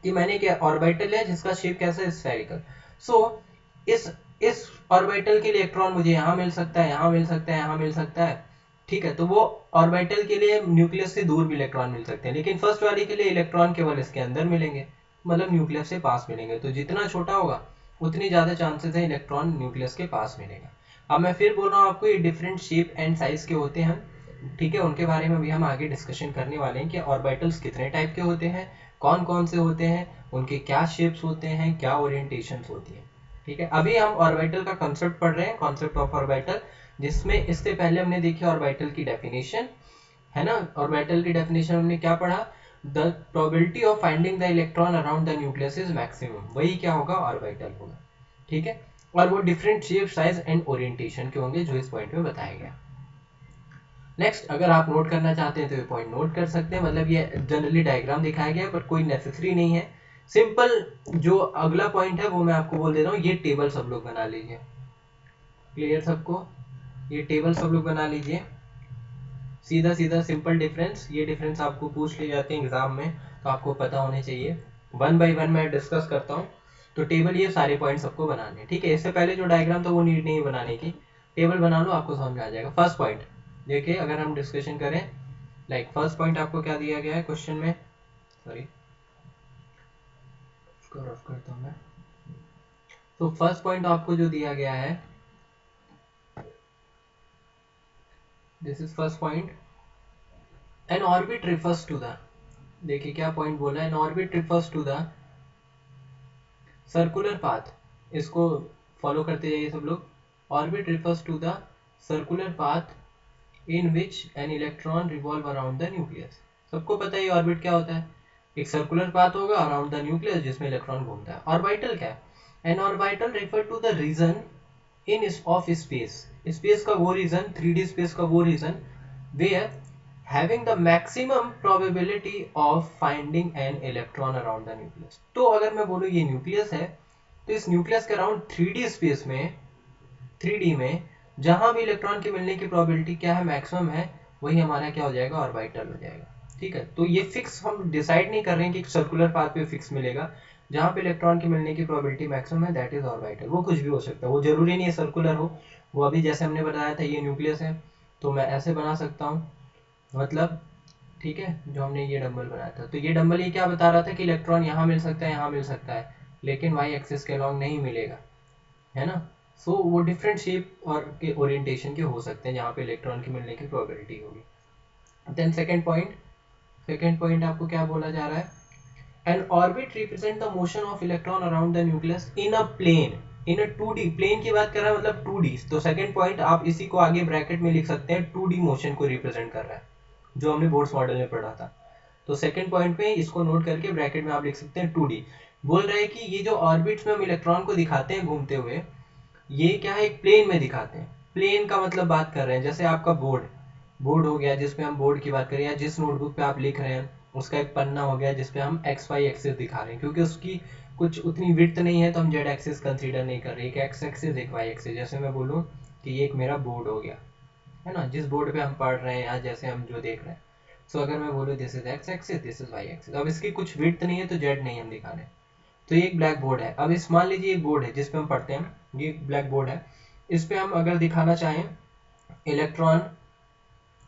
कि मैंने क्या ऑर्बिटल है जिसका शेप कैसा है, स्फेरिकल। सो इस ऑर्बिटल के इलेक्ट्रॉन मुझे यहाँ मिल सकता है, यहाँ मिल सकता है, यहाँ मिल सकता है, ठीक है, तो वो ऑर्बिटल के लिए न्यूक्लियस से दूर भी इलेक्ट्रॉन मिल सकते हैं, लेकिन फर्स्ट वाली के लिए इलेक्ट्रॉन केवल इसके अंदर मिलेंगे, मतलब न्यूक्लियस से पास मिलेंगे। तो जितना छोटा होगा उतनी ज़्यादा चांसेस है इलेक्ट्रॉन न्यूक्लियस के पास मिलेगा। अब मैं फिर बोल रहा हूँ आपको, ये डिफरेंट शेप एंड साइज के होते हैं, ठीक है, उनके बारे में भी हम आगे डिस्कशन करने वाले हैं कि ऑर्बिटल्स कितने टाइप के होते हैं, कौन कौन से होते हैं, उनके क्या शेप्स होते हैं, क्या ओरिएंटेशंस होती है। ठीक है, अभी हम ऑर्बिटल का कॉन्सेप्ट पढ़ रहे हैं, कॉन्सेप्ट ऑफ ऑर्बिटल, जिसमें इससे पहले हमने देखी ऑर्बिटल की डेफिनेशन, है ना। ऑर्बिटल की डेफिनेशन हमने क्या पढ़ा, the probability of finding the electron around the nucleus is maximum, वही क्या होगा, ऑर्बिटल होगा। ठीक है, और वो different shape size and orientation के होंगे जो इस पॉइंट में बताया गया। नेक्स्ट, अगर आप नोट करना चाहते हैं तो ये पॉइंट नोट कर सकते हैं, मतलब ये जनरली डायग्राम दिखाया गया है बट कोई नेसेसरी नहीं है। सिंपल जो अगला पॉइंट है वो मैं आपको बोल दे रहा हूँ, ये टेबल सब लोग बना लीजिए। क्लियर सबको, ये टेबल सब लोग बना लीजिए। सीधा सीधा सिंपल डिफरेंस, ये डिफरेंस आपको पूछ लिए जाते हैं एग्जाम में, तो आपको पता होने चाहिए। वन बाय वन मैं डिस्कस करता हूँ, तो टेबल ये सारे पॉइंट सबको बनाने हैं, ठीक है। इससे पहले जो डायग्राम था वो नीड नहीं बनाने की, टेबल बना लो, आपको समझ में आ जाएगा। फर्स्ट पॉइंट देखिए, अगर हम डिस्कशन करें, लाइक फर्स्ट पॉइंट आपको क्या दिया गया है क्वेश्चन में, सॉरी उसको रफ करता हूँ मैं। तो फर्स्ट पॉइंट आपको जो दिया गया है, this is first point, an orbit refers to the, देखिए क्या पॉइंट बोला है, an orbit refers to the circular path, इसको फॉलो करते जाइए सब लोग। Orbit refers to the circular path in which an electron revolve around the nucleus. सबको पता है ये ऑर्बिट क्या होता है, एक सर्कुलर पाथ होगा अराउंड द न्यूक्लियस जिसमें इलेक्ट्रॉन घूमता है। ऑर्बिटल क्या है, an orbital refer to the region in of space, space का वो रीजन, 3D स्पेस का वो region, where having the maximum probability of finding an electron around the nucleus। तो अगर मैं बोलूँ ये न्यूक्लियस है, तो इस न्यूक्लियस के अराउंड 3D स्पेस में, 3D में जहां भी इलेक्ट्रॉन के मिलने की प्रोबेबिलिटी क्या है, मैक्सिमम है, वही हमारा क्या हो जाएगा, ऑर्बिटल हो जाएगा। ठीक है, तो ये फिक्स हम डिसाइड नहीं कर रहे हैं कि सर्कुलर पाथ पे फिक्स मिलेगा, जहां पे इलेक्ट्रॉन के मिलने की प्रोबेबिलिटी मैक्सिमम है, दैट इज ऑर्बिटल। वो कुछ भी हो सकता है, वो जरूरी नहीं है सर्कुलर हो। वो अभी जैसे हमने बताया था, ये न्यूक्लियस है तो मैं ऐसे बना सकता हूँ, मतलब ठीक है, जो हमने ये डंबल बनाया था, तो ये डंबल ये क्या बता रहा था कि इलेक्ट्रॉन यहाँ मिल सकता है, यहाँ मिल सकता है, लेकिन वाई एक्सिस के अलॉन्ग नहीं मिलेगा, है ना। सो वो डिफरेंट शेप और के ओरिएंटेशन के हो सकते हैं जहाँ पे इलेक्ट्रॉन के मिलने की प्रोबेबिलिटी होगी। Then second point, second point आपको क्या बोला जा रहा है, an orbit represent the motion of electron around the nucleus in a plane, in a 2D, plane की बात कर रहा है मतलब 2D। तो सेकंड पॉइंट आप इसी को आगे ब्रैकेट में लिख सकते हैं, 2D मोशन को रिप्रेजेंट कर रहा है, जो हमने बोर्ड्स मॉडल में पढ़ा था। तो सेकंड पॉइंट पे इसको नोट करके ब्रैकेट में आप लिख सकते हैं 2D। बोल रहे हैं कि ये जो ऑर्बिट्स में हम इलेक्ट्रॉन को दिखाते हैं घूमते हुए, ये क्या है, एक प्लेन में दिखाते हैं। प्लेन का मतलब बात कर रहे हैं, जैसे आपका बोर्ड, बोर्ड हो गया जिसपे हम बोर्ड की बात करें, या जिस नोटबुक पे आप लिख रहे हैं उसका एक पन्ना हो गया जिसपे हम एक्स वाई एक्सिस दिखा रहे हैं, क्योंकि उसकी कुछ उतनी विड्थ नहीं है तो हम जेड एक्सिस कंसीडर नहीं कर रहे, एक एक्स एक्सिस एक वाई एक्सिस। जैसे मैं बोलूँ कि ये एक मेरा बोर्ड हो गया, है ना, जिस बोर्ड पे हम पढ़ रहे हैं या जैसे हम जो देख रहे हैं। सो अगर मैं बोलूँ this is X axis, this is Y axis, अब इसकी कुछ विड्थ नहीं है तो जेड नहीं हम दिखा रहे। तो ये एक ब्लैक बोर्ड है। अब इस मान लीजिए एक बोर्ड है जिसपे हम पढ़ते हैं, ये एक ब्लैक बोर्ड है, इस पे हम अगर दिखाना चाहें electron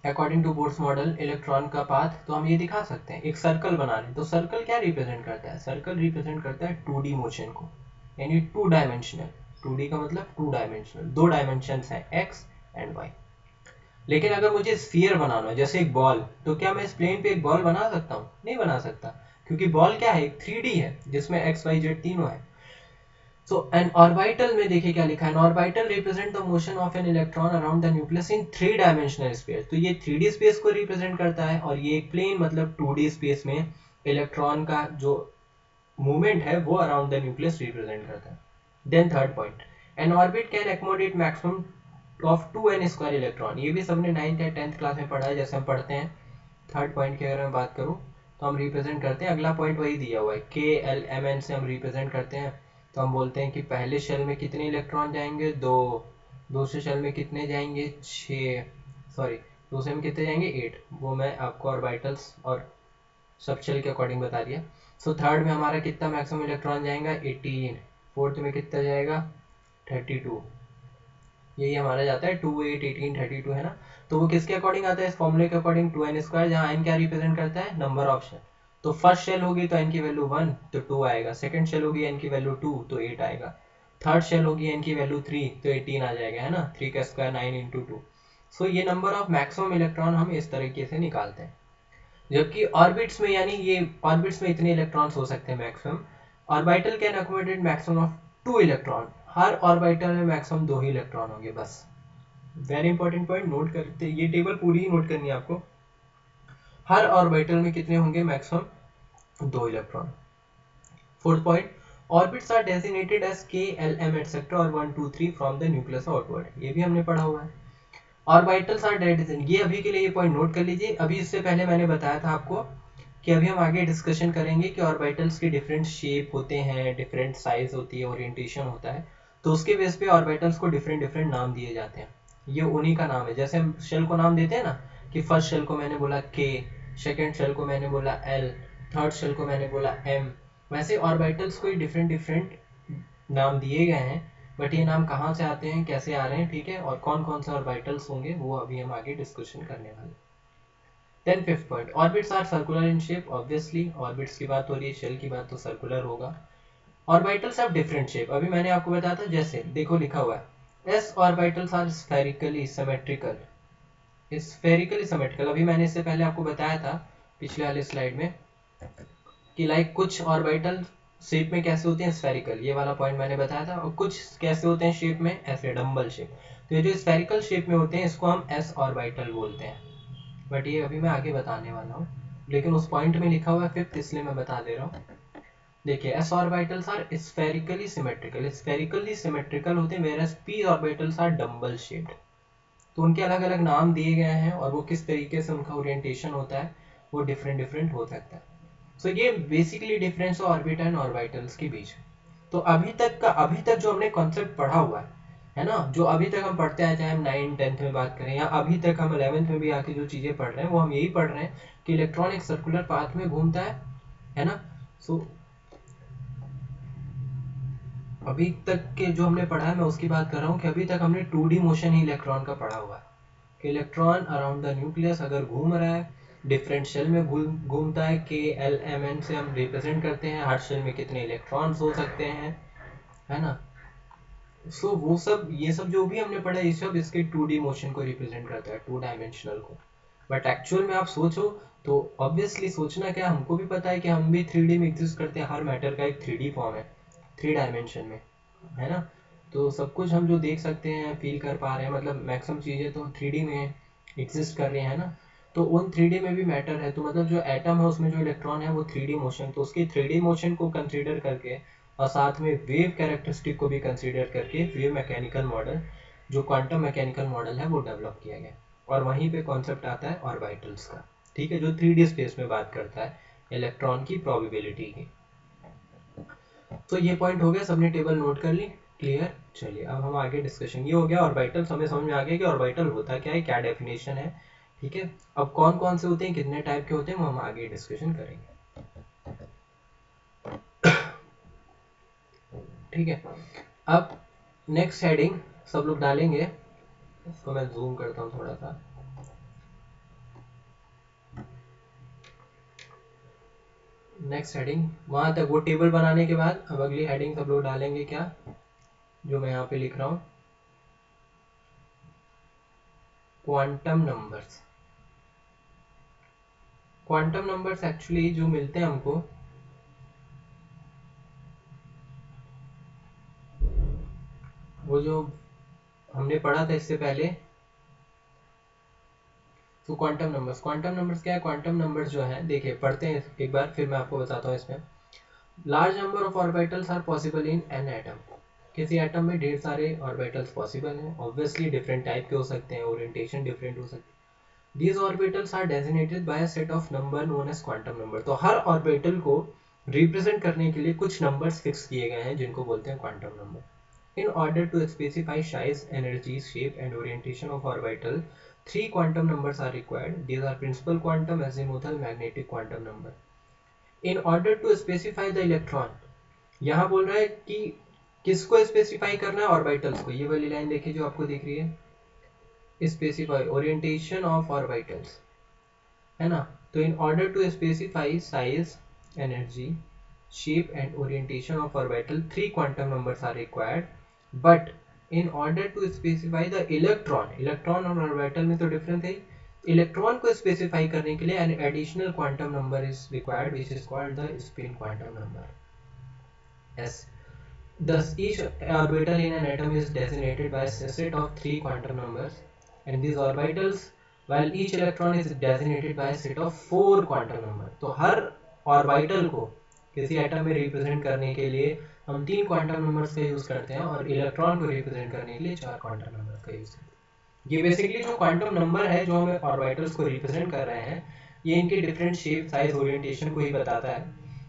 according to Bohr's model electron का पाथ, तो हम ये दिखा सकते हैं, एक सर्कल बना लें। तो सर्कल क्या रिप्रेजेंट करता है, सर्कल रिप्रेजेंट करता है 2D मोशन को, यानी 2 डायमेंशनल। 2D का मतलब 2 डायमेंशनल, 2 डायमेंशंस हैं एक्स एंड वाई। लेकिन अगर मुझे स्फीयर बनाना है जैसे एक बॉल, तो क्या मैं इस प्लेन पे एक बॉल बना सकता हूँ, नहीं बना सकता, क्योंकि बॉल क्या है, एक 3D है जिसमें एक्स वाई जेड तीनों है। सो एन ऑर्बिटल में देखिए क्या लिखा है, an orbital represent the motion of an electron around the nucleus in 3 dimensional space. तो ये 3D स्पेस को रिप्रेजेंट करता है, और ये एक प्लेन मतलब 2D स्पेस में इलेक्ट्रॉन का जो मूवमेंट है वो अराउंड द न्यूक्लियस रिप्रेजेंट करता है। Then third point, an orbit can accommodate maximum of 2n square electron. ये भी सबने 9th या 10th क्लास में पढ़ा है जैसे हम पढ़ते हैं। थर्ड पॉइंट की अगर मैं बात करूँ तो हम रिप्रेजेंट करते हैं, अगला पॉइंट वही दिया हुआ है, के एल एम एन से हम रिप्रेजेंट करते हैं। तो हम बोलते हैं कि पहले शेल में कितने इलेक्ट्रॉन जाएंगे, 2, दूसरे शेल में कितने जाएंगे, 6, सॉरी दूसरे में कितने जाएंगे, 8। वो मैं आपको ऑर्बिटल्स और सब शेल के अकॉर्डिंग बता दिया। सो थर्ड में हमारा कितना मैक्सिमम इलेक्ट्रॉन जाएगा, 18। फोर्थ में कितना जाएगा, 32। यही हमारा जाता है 2 8 18 32 है ना। तो वो किसके अकॉर्डिंग आता है, इस फॉर्मूले के अकॉर्डिंग 2n², जहाँ n क्या रिप्रेजेंट करता है, नंबर ऑफ शेल। तो फर्स्ट शेल होगी तो n की वैल्यू 1 तो 2 आएगा, सेकंड शेल होगी n की वैल्यू 2 तो 8 आएगा, थर्ड शेल होगी n की वैल्यू 3 तो 18 आ जाएगा, है ना। 3 का स्क्वायर 9 इंटू 2। सो ये नंबर ऑफ मैक्सिमम इलेक्ट्रॉन हम इस तरीके से निकालते हैं। जबकि ऑर्बिट्स में, यानी ये ऑर्बिट्स में इतने इलेक्ट्रॉन्स हो सकते हैं maximum. Orbital can accommodate maximum of 2 electron. Her orbital में मैक्सिमम 2 ही इलेक्ट्रॉन होंगे बस। वेरी इंपॉर्टेंट पॉइंट, नोट करते, ये टेबल पूरी ही नोट करनी है आपको। हर ऑर्बिटल में कितने होंगे, maximum 2 electron. Fourth point, orbits are designated as K, L, M etcetera और 1 2 3 फ्रॉम द न्यूक्लियस आउटवर्ड। ये भी हमने पढ़ा हुआ है। ऑर्बिटल्स आर डेजिग्नेटेड, ये अभी के लिए ये पॉइंट नोट कर लीजिए। अभी इससे पहले मैंने बताया था आपको कि अभी हम आगे डिस्कशन करेंगे कि ऑर्बिटल्स के डिफरेंट शेप होते हैं, डिफरेंट साइज होती है, ओरिएंटेशन होता है। तो उसके बेस पे ऑर्बिटल्स को डिफरेंट डिफरेंट नाम दिए जाते हैं। ये उन्हीं का नाम है। जैसे हम शेल को नाम देते हैं ना, कि फर्स्ट शेल को मैंने बोला के, सेकेंड शेल को मैंने बोला एल, थर्ड शेल को मैंने बोला एम। वैसे ऑर्बिटल्स को डिफरेंट डिफरेंट नाम दिए गए हैं। बट ये नाम कहाँ से आते हैं, कैसे आ रहे हैं, ठीक है, और कौन कौन से ऑर्बिटल्स होंगे, वो अभी हम आगे डिस्कशन करने वाले हैं। Then fifth point, orbits are circular in shape. Obviously orbits की बात हो रही है, शेल की बात तो सर्कुलर होगा। ऑर्बिटल्स हैव डिफरेंट शेप, अभी मैंने आपको बताया था। जैसे देखो लिखा हुआ है, S orbitals are spherically symmetrical. Spherically symmetrical, अभी मैंने इससे पहले आपको बताया था पिछले वाले स्लाइड में कि लाइक कुछ ऑर्बिटल शेप में कैसे होते हैं, स्फेरिकल, ये वाला पॉइंट मैंने बताया था। और कुछ कैसे होते हैं शेप में, ऐसे डम्बल शेप। तो ये जो स्फेरिकल शेप में होते हैं इसको हम एस ऑर्बिटल बोलते हैं। बट ये अभी मैं आगे बताने वाला हूँ, लेकिन उस पॉइंट में लिखा हुआ है फिफ्थ, इसलिए मैं बता दे रहा हूँ। देखिए, S orbitals are spherically symmetrical, spherically symmetrical होते हैं, whereas P orbitals are dumbbell shaped. तो उनके अलग अलग नाम दिए गए हैं, और वो किस तरीके से उनका ओरिएंटेशन होता है वो डिफरेंट डिफरेंट हो सकता है। सो ये basically difference orbital and orbitals के बीच। तो अभी तक जो हमने कॉन्सेप्ट पढ़ा हुआ है ना, जो अभी तक हम पढ़ते आए, चाहे हम 9 10th में बात करें या अभी तक हम 11th में भी आके जो चीजें पढ़ रहे हैं, वो हम यही पढ़ रहे हैं कि इलेक्ट्रॉन एक सर्कुलर पाथ में घूमता है ना। सो अभी तक के जो हमने पढ़ा है, मैं उसकी बात कर रहा हूँ कि अभी तक हमने 2D मोशन ही इलेक्ट्रॉन का पढ़ा हुआ है कि इलेक्ट्रॉन अराउंड द न्यूक्लियस अगर घूम रहा है, डिफरेंट शेल में घूमता है, के एल एम एन से हम रिप्रेजेंट करते हैं, हर शेल में कितने इलेक्ट्रॉन्स हो सकते हैं, है ना। सो वो सब, ये सब जो भी हमने पढ़ा, ये सब इसके 2D मोशन को रिप्रेजेंट करता है, 2 डायमेंशनल को। बट एक्चुअल में आप सोचो तो ऑब्वियसली सोचना क्या, हमको भी पता है कि हम भी 3D में एग्जिस्ट करते हैं, हर मैटर का एक 3D फॉर्म है, 3 डायमेंशन में, है ना। तो सब कुछ हम जो देख सकते हैं, फील कर पा रहे हैं, मतलब मैक्सिमम चीज़ें तो 3D में एग्जिस्ट कर रही हैं, ना। तो उन 3D में भी मैटर है, तो मतलब जो एटम है उसमें जो इलेक्ट्रॉन है वो 3D मोशन, तो उसकी 3D मोशन को कंसीडर करके और साथ में वेव कैरेक्टरिस्टिक को भी कंसीडर करके वेव मैकेनिकल मॉडल, जो क्वांटम मैकेनिकल मॉडल है, वो डेवलप किया गया। और वहीं पे कॉन्सेप्ट आता है ऑर्बिटल्स का, ठीक है, जो 3D स्पेस में बात करता है इलेक्ट्रॉन की प्रोबेबिलिटी की। तो ये पॉइंट हो गया, सबने टेबल नोट कर ली, क्लियर। चलिए अब हम आगे डिस्कशन, ये हो गया ऑर्बिटल, हमें समझ में आ गया कि ऑर्बिटल होता क्या है, क्या डेफिनेशन है, ठीक है। अब कौन कौन से होते हैं, कितने टाइप के होते हैं, वो हम आगे डिस्कशन करेंगे, ठीक है। अब नेक्स्ट हेडिंग सब लोग डालेंगे, इसको मैं जूम करता हूँ थोड़ा सा। नेक्स्ट हेडिंग वहां तक, वो टेबल बनाने के बाद अब अगली हेडिंग सब लोग डालेंगे, क्या जो मैं यहाँ पे लिख रहा हूँ, quantum numbers. Quantum numbers actually जो मिलते हैं हमको, वो जो हमने पढ़ा था इससे पहले। तो क्वांटम नंबर्स क्या है, क्वांटम नंबर्स जो है, देखिए पढ़ते हैं एक बार, फिर मैं आपको बताता हूँ इसमें। Large number of orbitals are possible in an atom. किसी एटम में ढेर सारे ऑर्बिटल्स पॉसिबल हैं, ऑब्वियसली डिफरेंट टाइप के हो सकते हैं, ओरिएंटेशन डिफरेंट हो सकती है। These orbitals are designated by a set of number known as quantum number. तो हर ऑर्बिटल को रिप्रेजेंट करने के लिए कुछ नंबर्स फिक्स किए गए हैं, जिनको बोलते हैं quantum number. In order to specify size, energy, shape, and orientation of orbital, 3 quantum numbers are required. These are principal quantum, azimuthal, magnetic quantum number. In order to specify the electron, यहाँ बोल रहा है कि किसको specify करना है? Orbitals को। ये वाली लाइन देखिए जो आपको दिख रही है, स्पेसिफाई ओरिएंटेशन ऑफ ऑर्बिटल्स, है ना। तो in order to specify size, energy, shape and orientation of orbital, 3 quantum numbers are required. But in order to specify the electron और orbital में तो difference है, इलेक्ट्रॉन को स्पेसिफाई करने के लिए an additional quantum number is required which is called the spin quantum number, S. Thus each orbital in an atom is designated by a set of 3 quantum numbers, and these orbitals, while each electron is designated by a set of 4 quantum numbers. तो हर orbital को किसी atom में represent करने के लिए हम 3 quantum numbers का यूज करते हैं और इलेक्ट्रॉन को रिप्रेजेंट करने के लिए 4 क्वांटम नंबर्स का यूज करते हैं। ये बेसिकली जो क्वांटम नंबर है जो हमें ऑर्बिटल्स को रिप्रेजेंट कर रहे हैं, ये इनके डिफरेंट शेप, साइज, ओरिएंटेशन को ही बताता है।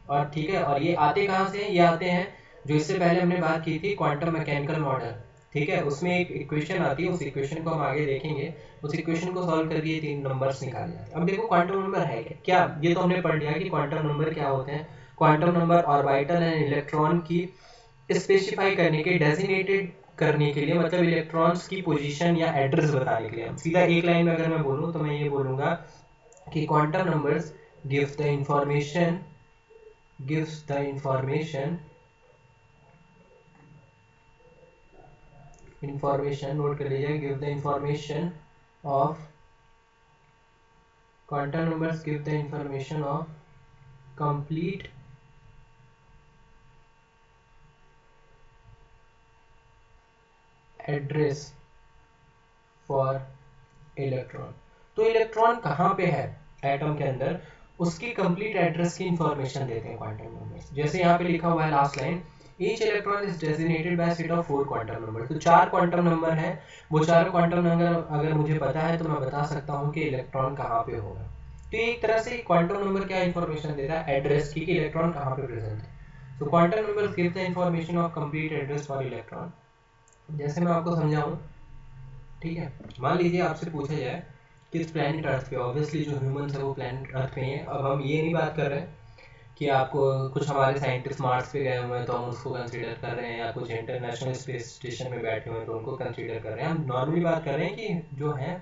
और ठीक है, और ये आते कहाँ से हैं? ये आते हैं जो इससे पहले हमने बात की थी क्वांटम मैकेनिकल मॉडल, ठीक है। उसमें एक इक्वेशन आती है, उस इक्वेशन को हम आगे देखेंगे। उस इक्वेशन को सॉल्व करके ये 3 नंबर्स निकाल जाते हैं। अब देखो क्वांटम नंबर है क्या? ये तो हमने पढ़ लिया कि क्वांटम नंबर क्या होते हैं। Quantum number orbital and electron की स्पेसिफाई करने के, डेजिग्नेटेड करने के लिए, मतलब इलेक्ट्रॉन्स की पोजीशन या एड्रेस बताने के लिए। सीधा एक लाइन में अगर मैं बोलूँ तो मैं ये बोलूँगा कि quantum numbers gives the information note कर लीजिए, give the information of quantum numbers give the information of complete address for electron. तो इलेक्ट्रॉन कहाँ पे है एटम के अंदर, उसकी कंप्लीट एड्रेस की इंफॉर्मेशन देते हैं क्वांटम नंबर्स। जैसे यहाँ पे लिखा हुआ है last line, each electron is designated by set of 4 quantum number. तो 4 क्वांटम नंबर है, वो चारों क्वांटम नंबर अगर मुझे पता है तो मैं बता सकता हूँ कि इलेक्ट्रॉन कहाँ पे होगा। तो एक तरह से क्वांटम नंबर क्या इंफॉर्मेशन देता है? एड्रेस की, कि इलेक्ट्रॉन कहाँ पे प्रेजेंट है। तो quantum number give the information of complete address for electron. जैसे मैं आपको समझाऊं, ठीक है, मान लीजिए आपसे पूछा जाए किस प्लैनेट अर्थ पे, ऑब्वियसली जो ह्यूमंस है वो प्लैनेट अर्थ पे हैं। अब हम ये नहीं बात कर रहे हैं कि आपको कुछ हमारे साइंटिस्ट मार्स पे गए हुए हैं तो हम उसको कंसीडर कर रहे हैं, या कुछ इंटरनेशनल स्पेस स्टेशन में बैठे हुए हैं तो उनको कंसीडर कर रहे हैं। हम नॉर्मली बात कर रहे हैं कि जो है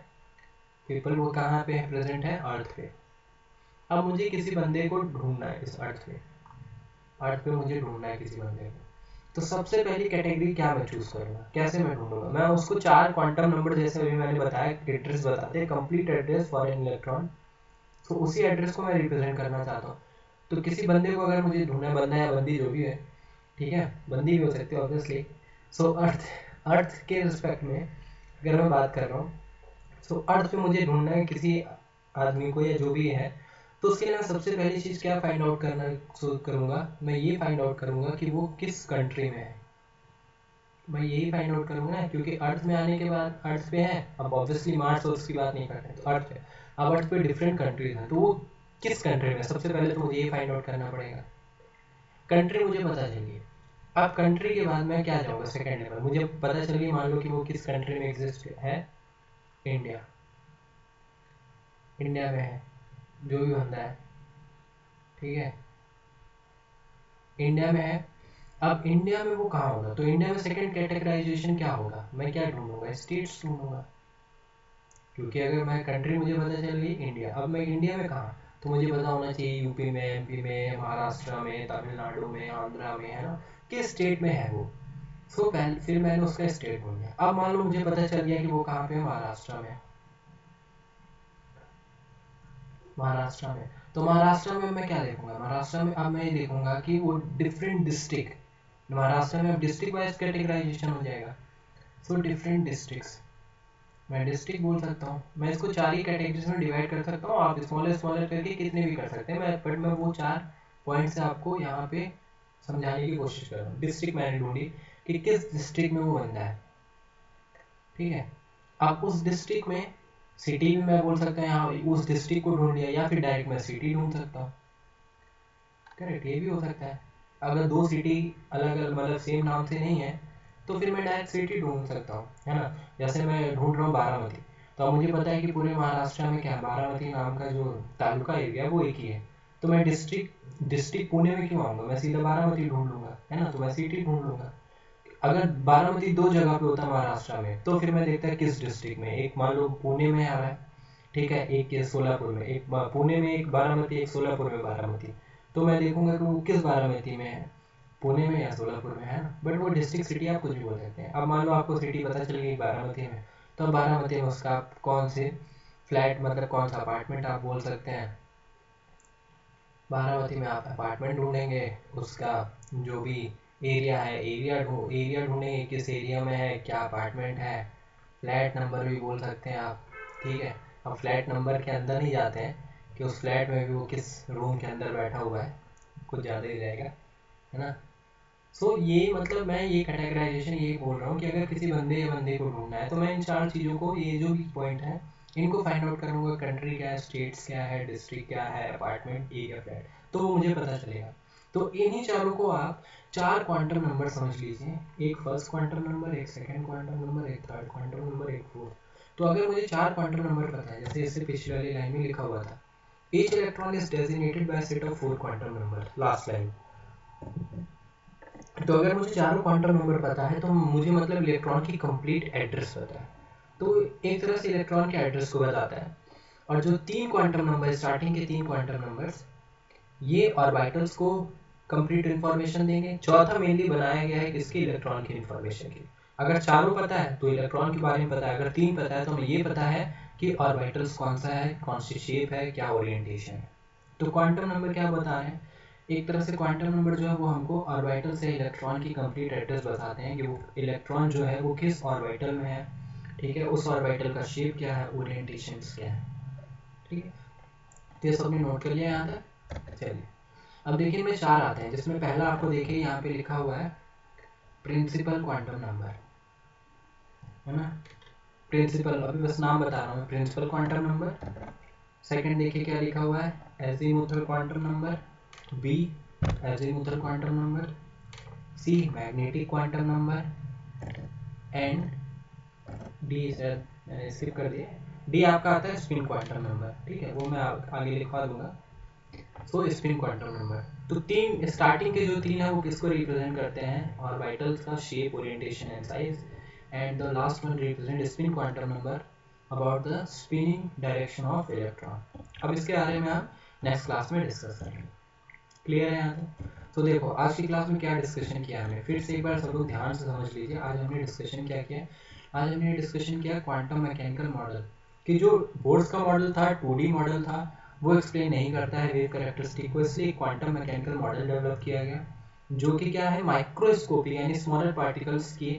पीपल वो कहाँ पे है, प्रेजेंट है अर्थ पे। अब मुझे किसी बंदे को ढूंढना है इस अर्थ पे मुझे ढूंढना है किसी बंदे को। तो सबसे पहली कैटेगरी क्या मैं चूज करूंगा, कैसे मैं ढूंढूंगा? मैं उसको 4 क्वांटम नंबर, जैसे अभी मैंने बताया, एड्रेस बताते हैं, complete address for an electron. तो उसी एड्रेस को मैं रिप्रेजेंट करना चाहता हूँ। तो किसी बंदे को अगर मुझे ढूंढना है, बंदा या बंदी जो भी है, ठीक है, बंदी भी हो सकती है ऑब्वियसली। सो अर्थ के रिस्पेक्ट में अगर मैं बात कर रहा हूँ, सो अर्थ पे मुझे ढूंढना है किसी आदमी को या जो भी है। तो उसके लिए मैं सबसे पहली चीज़ क्या फाइंड आउट करना करूँगा? मैं ये फाइंड आउट करूँगा कि वो किस कंट्री में है। मैं यही फाइंड आउट करूँगा ना, क्योंकि अर्थ में आने के बाद अर्थ पे है, अब ऑब्वियसली मार्स और उसकी बात नहीं करते हैं, तो अर्थ पे। अब अर्थ पे डिफरेंट कंट्रीज हैं, तो वो किस कंट्री में? सबसे पहले तो मुझे ये फाइंड आउट करना पड़ेगा। कंट्री मुझे पता चलिए, अब कंट्री के बाद मैं क्या जाऊँगा सेकेंड लेवल। मुझे पता चलिए, मान लो कि वो किस कंट्री में एग्जिस्ट है, इंडिया में है, जो भी बंदा है, ठीक है, इंडिया में है। अब इंडिया में वो कहाँ होगा? तो इंडिया में सेकंड कैटेगराइजेशन क्या होगा? मैं क्या ढूंढूंगा? स्टेट्स ढूंढूंगा, क्योंकि अगर मैं कंट्री मुझे पता चल गई इंडिया, अब मैं इंडिया में कहाँ, तो मुझे पता होना चाहिए यूपी में, एमपी में, महाराष्ट्र में, तमिलनाडु में, आंध्रा में, है ना, किस स्टेट में है वो। सो पहले फिर मैंने उसका स्टेट ढूंढ लिया। अब मान लो मुझे पता चल गया कि वो कहाँ पे है, महाराष्ट्र में। तो महाराष्ट्र में मैं क्या देखूंगा? महाराष्ट्र में अब मैं ये देखूंगा कि वो डिफरेंट डिस्ट्रिक्ट, महाराष्ट्र में अब डिस्ट्रिक्ट वाइज कैटेगराइजेशन हो जाएगा। सो डिफरेंट डिस्ट्रिक्ट्स, मैं डिस्ट्रिक्ट बोल सकता हूँ। मैं इसको 4 ही कैटेगरीज में डिवाइड कर सकता हूँ, आप स्मॉलर करके कितने भी कर सकते हैं। बट मैं वो 4 पॉइंट से आपको यहाँ पे समझाने की कोशिश कर रहा हूँ। डिस्ट्रिक्ट मैंने ढूंढी कि किस डिस्ट्रिक्ट में वो बंदा है, ठीक है। अब उस डिस्ट्रिक्ट में सिटी भी मैं बोल सकता हूँ, यहाँ उस डिस्ट्रिक्ट को ढूंढ लिया, या फिर डायरेक्ट मैं सिटी ढूंढ सकता हूँ, करेक्ट, ये भी हो सकता है। अगर 2 सिटी अलग अलग, मतलब सेम नाम से नहीं है, तो फिर मैं डायरेक्ट सिटी ढूंढ सकता हूँ, है ना। जैसे मैं ढूंढ रहा हूँ बारामती, तो अब मुझे पता है कि पूरे महाराष्ट्र में क्या बारामती नाम का जो तालुका एरिया वो एक ही है। तो मैं डिस्ट्रिक्ट पुणे में क्यों आऊँगा, मैं सीधा बारामती ढूंढ लूंगा, है ना। तो मैं सिटी ढूंढ लूंगा। अगर बारामती 2 जगह पे होता महाराष्ट्र में, तो फिर मैं देखता है किस डिस्ट्रिक्ट में, एक मान लो पुणे में आ रहा है, ठीक है, एक ये सोलापुर में, एक पुणे में एक बारामती, एक सोलापुर में बारामती, तो मैं देखूंगा कि वो किस बारामती में है, पुणे में या सोलापुर में, है ना। बट वो डिस्ट्रिक्ट सिटी आप कुछ भी बोल सकते हैं। अब मान लो आपको सिटी पता चल गई बारामती में, तो बारामती में उसका आप कौन से फ्लैट, मतलब कौन सा अपार्टमेंट आप बोल सकते हैं, बारामती में आप अपार्टमेंट ढूंढेंगे, उसका जो भी एरिया है, एरिया ढूंढेंगे, किस एरिया में है, क्या अपार्टमेंट है, फ्लैट नंबर भी बोल सकते हैं आप, ठीक है। अब फ्लैट नंबर के अंदर नहीं जाते हैं कि उस फ्लैट में भी वो किस रूम के अंदर बैठा हुआ है, कुछ ज़्यादा ही रहेगा, है ना। सो ये मतलब मैं ये कैटेगराइजेशन ये बोल रहा हूँ कि अगर किसी बंदे या बंदे को ढूंढना है, तो मैं इन 4 चीज़ों को, ये जो भी पॉइंट है, इनको फाइंड आउट करूँगा। कंट्री क्या है, स्टेट्स क्या है, डिस्ट्रिक्ट क्या है, अपार्टमेंट, एरिया, फ्लैट, तो वो मुझे पता चलेगा। तो इन्हीं चारों को आप 4 क्वांटम नंबर समझ लीजिए, एक फर्स्ट क्वांटम नंबर, एक सेकंड क्वांटम नंबर, एक थर्ड क्वांटम नंबर, एक फोर्थ। तो अगर मुझे 4 क्वांटम नंबर पता है, जैसे इससे पिछली वाली लाइन में लिखा हुआ था, each electron is designated by a set of 4 quantum number, last line. तो अगर मुझे चारों क्वांटम नंबर पता है, तो मुझे मतलब इलेक्ट्रॉन की कंप्लीट एड्रेस पता है, तो एक तरह से इलेक्ट्रॉन के एड्रेस को बताता है। और जो 3 क्वांटम नंबर, स्टार्टिंग के 3 क्वांटम नंबर्स, ये ऑर्बिटल्स को कंप्लीट इन्फॉर्मेशन देंगे। चौथा मेनली बनाया गया है किसके, इलेक्ट्रॉन की इन्फॉर्मेशन की। अगर चारों पता है तो इलेक्ट्रॉन के बारे में पता है, अगर 3 पता है तो हमें ये पता है कि ऑर्बिटल्स कौन सा है, कौन सी शेप है, क्या ओरिएंटेशन है। तो क्वांटम नंबर क्या बता रहे हैं, एक तरह से क्वांटम नंबर जो है वो हमको ऑर्बिटल से इलेक्ट्रॉन की कंप्लीट एड्रेस बताते हैं कि वो इलेक्ट्रॉन जो है वो किस ऑर्बिटल में है, ठीक है, उस ऑर्बिटल का शेप क्या है, ओरिएंटेशन क्या है, ठीक है। तो ये सबने नोट कर लिया यहाँ तक। चलिए अब देखिए इनमें 4 आते हैं, जिसमें पहला आपको देखिए यहाँ पे लिखा हुआ है प्रिंसिपल क्वांटम नंबर, है ना। प्रिंसिपल, अभी बस नाम बता रहा हूँ, प्रिंसिपल क्वांटम नंबर। सेकंड देखिए क्या लिखा हुआ है, azimuthal quantum number, B azimuthal quantum number, C magnetic quantum number, and D मैंने स्किप कर दिया, डी आपका आता है स्पिन क्वांटम नंबर, ठीक है, वो मैं आगे लिखवा दूंगा। सो स्पिन क्वांटम नंबर, तो 3 स्टार्टिंग के जो 3 है वो किसको रिप्रेजेंट करते हैं, ऑर्बिटल्स का shape, orientation and size, and the last one represent spin quantum number about the spinning direction of electron. अब इसके बारे में हम नेक्स्ट क्लास में डिस्कस करेंगे। क्लियर है यहाँ तक। तो देखो आज की क्लास में क्या डिस्कशन किया हमने, फिर से एक बार सब लोग ध्यान से समझ लीजिए। आज हमने डिस्कशन क्या किया, आज हमने डिस्कशन किया क्वांटम मैकेनिकल मॉडल, कि जो बोर्ड्स का मॉडल था, 2D मॉडल था, वो एक्सप्लेन नहीं करता है वेव कैरेक्टरिस्टिक को, इसलिए क्वांटम मैकेनिकल मॉडल डेवलप किया गया, जो कि क्या है, माइक्रोस्कोपी यानी स्मॉलर पार्टिकल्स की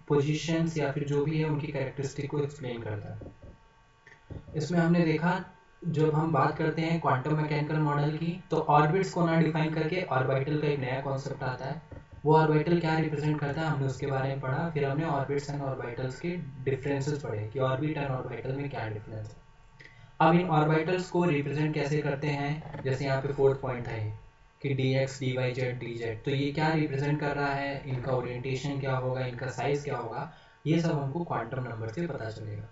पोजीशंस या फिर जो भी है उनकी कैरेक्टरिस्टिक को एक्सप्लेन करता है। इसमें हमने देखा, जब हम बात करते हैं क्वांटम मैकेनिकल मॉडल की, तो ऑर्बिट्स को ना डिफाइन करके ऑर्बिटल का एक नया कॉन्सेप्ट आता है। वो ऑर्बिटल क्या रिप्रेजेंट करता है, हमने उसके बारे में पढ़ा। फिर हमने ऑर्बिट्स एंड ऑर्बिटल्स के डिफरेंसेस पढ़े कि ऑर्बिट एंड ऑर्बिटल में क्या डिफरेंस है। अब इन ऑर्बिटल्स को रिप्रेजेंट कैसे करते हैं, जैसे यहाँ पे 4th पॉइंट है कि dx dy z dz, तो ये क्या रिप्रेजेंट कर रहा है, इनका ओरिएंटेशन क्या होगा, इनका साइज क्या होगा, ये सब हमको क्वांटम नंबर से पता चलेगा।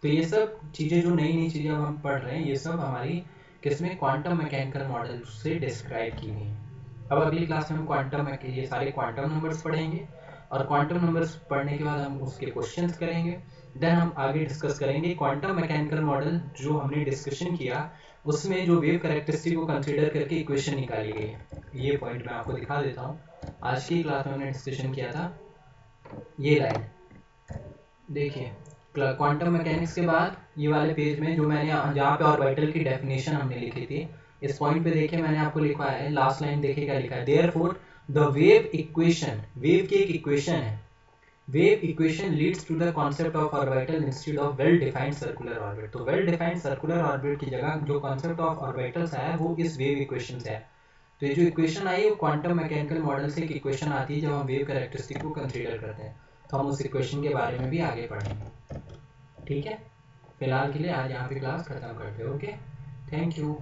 तो ये सब चीज़ें, जो नई नई चीज़ें हम पढ़ रहे हैं, ये सब हमारी किसमें, क्वांटम मैकेनिकल मॉडल से डिस्क्राइब की गई हैं। अब अगली क्लास में हम ये सारे क्वांटम नंबर्स पढ़ेंगे, और क्वांटम नंबर्स पढ़ने के बाद हम उसके क्वेश्चंस करेंगे। देन हम आगे डिस्कस करेंगे क्वांटम मैकेनिकल मॉडल जो हमने डिस्कशन किया, उसमें जो वेव कैरेक्टरिस्टिक को कंसीडर करके इक्वेशन निकाली गई है। ये पॉइंट मैं आपको दिखा देता हूँ। आज की क्लास में हमने डिस्कशन किया था ये लाइन, देखिए क्वांटम मैकेनिक्स के बाद ये वाले पेज में जो मैंने जहाँ पे ऑर्बिटल की डेफिनेशन हमने लिखी थी, इस पॉइंट पे देखिए मैंने आपको लिखा है, लास्ट लाइन देखिए क्या लिखा है, therefore the wave equation, wave की एक इक्वेशन है, wave equation leads to the concept of orbital instead of well defined circular orbit. तो वेल डिफाइंड सर्कुलर ऑर्बिट की जगह जो कॉन्सेप्ट ऑफ ऑर्बिटल्स है वो इस वेव इक्वेशन से है। तो ये जो इक्वेशन आई है वो क्वांटम मैकेनिकल मॉडल से एक इक्वेशन आती है जब हम वेव कैरेक्टरिस्टिक को कंसीडर करते हैं। तो हम उस इक्वेशन के बारे में भी आगे पढ़ेंगे, ठीक है। फिलहाल के लिए आज यहाँ पे क्लास खत्म करते हैं। Okay, thank you.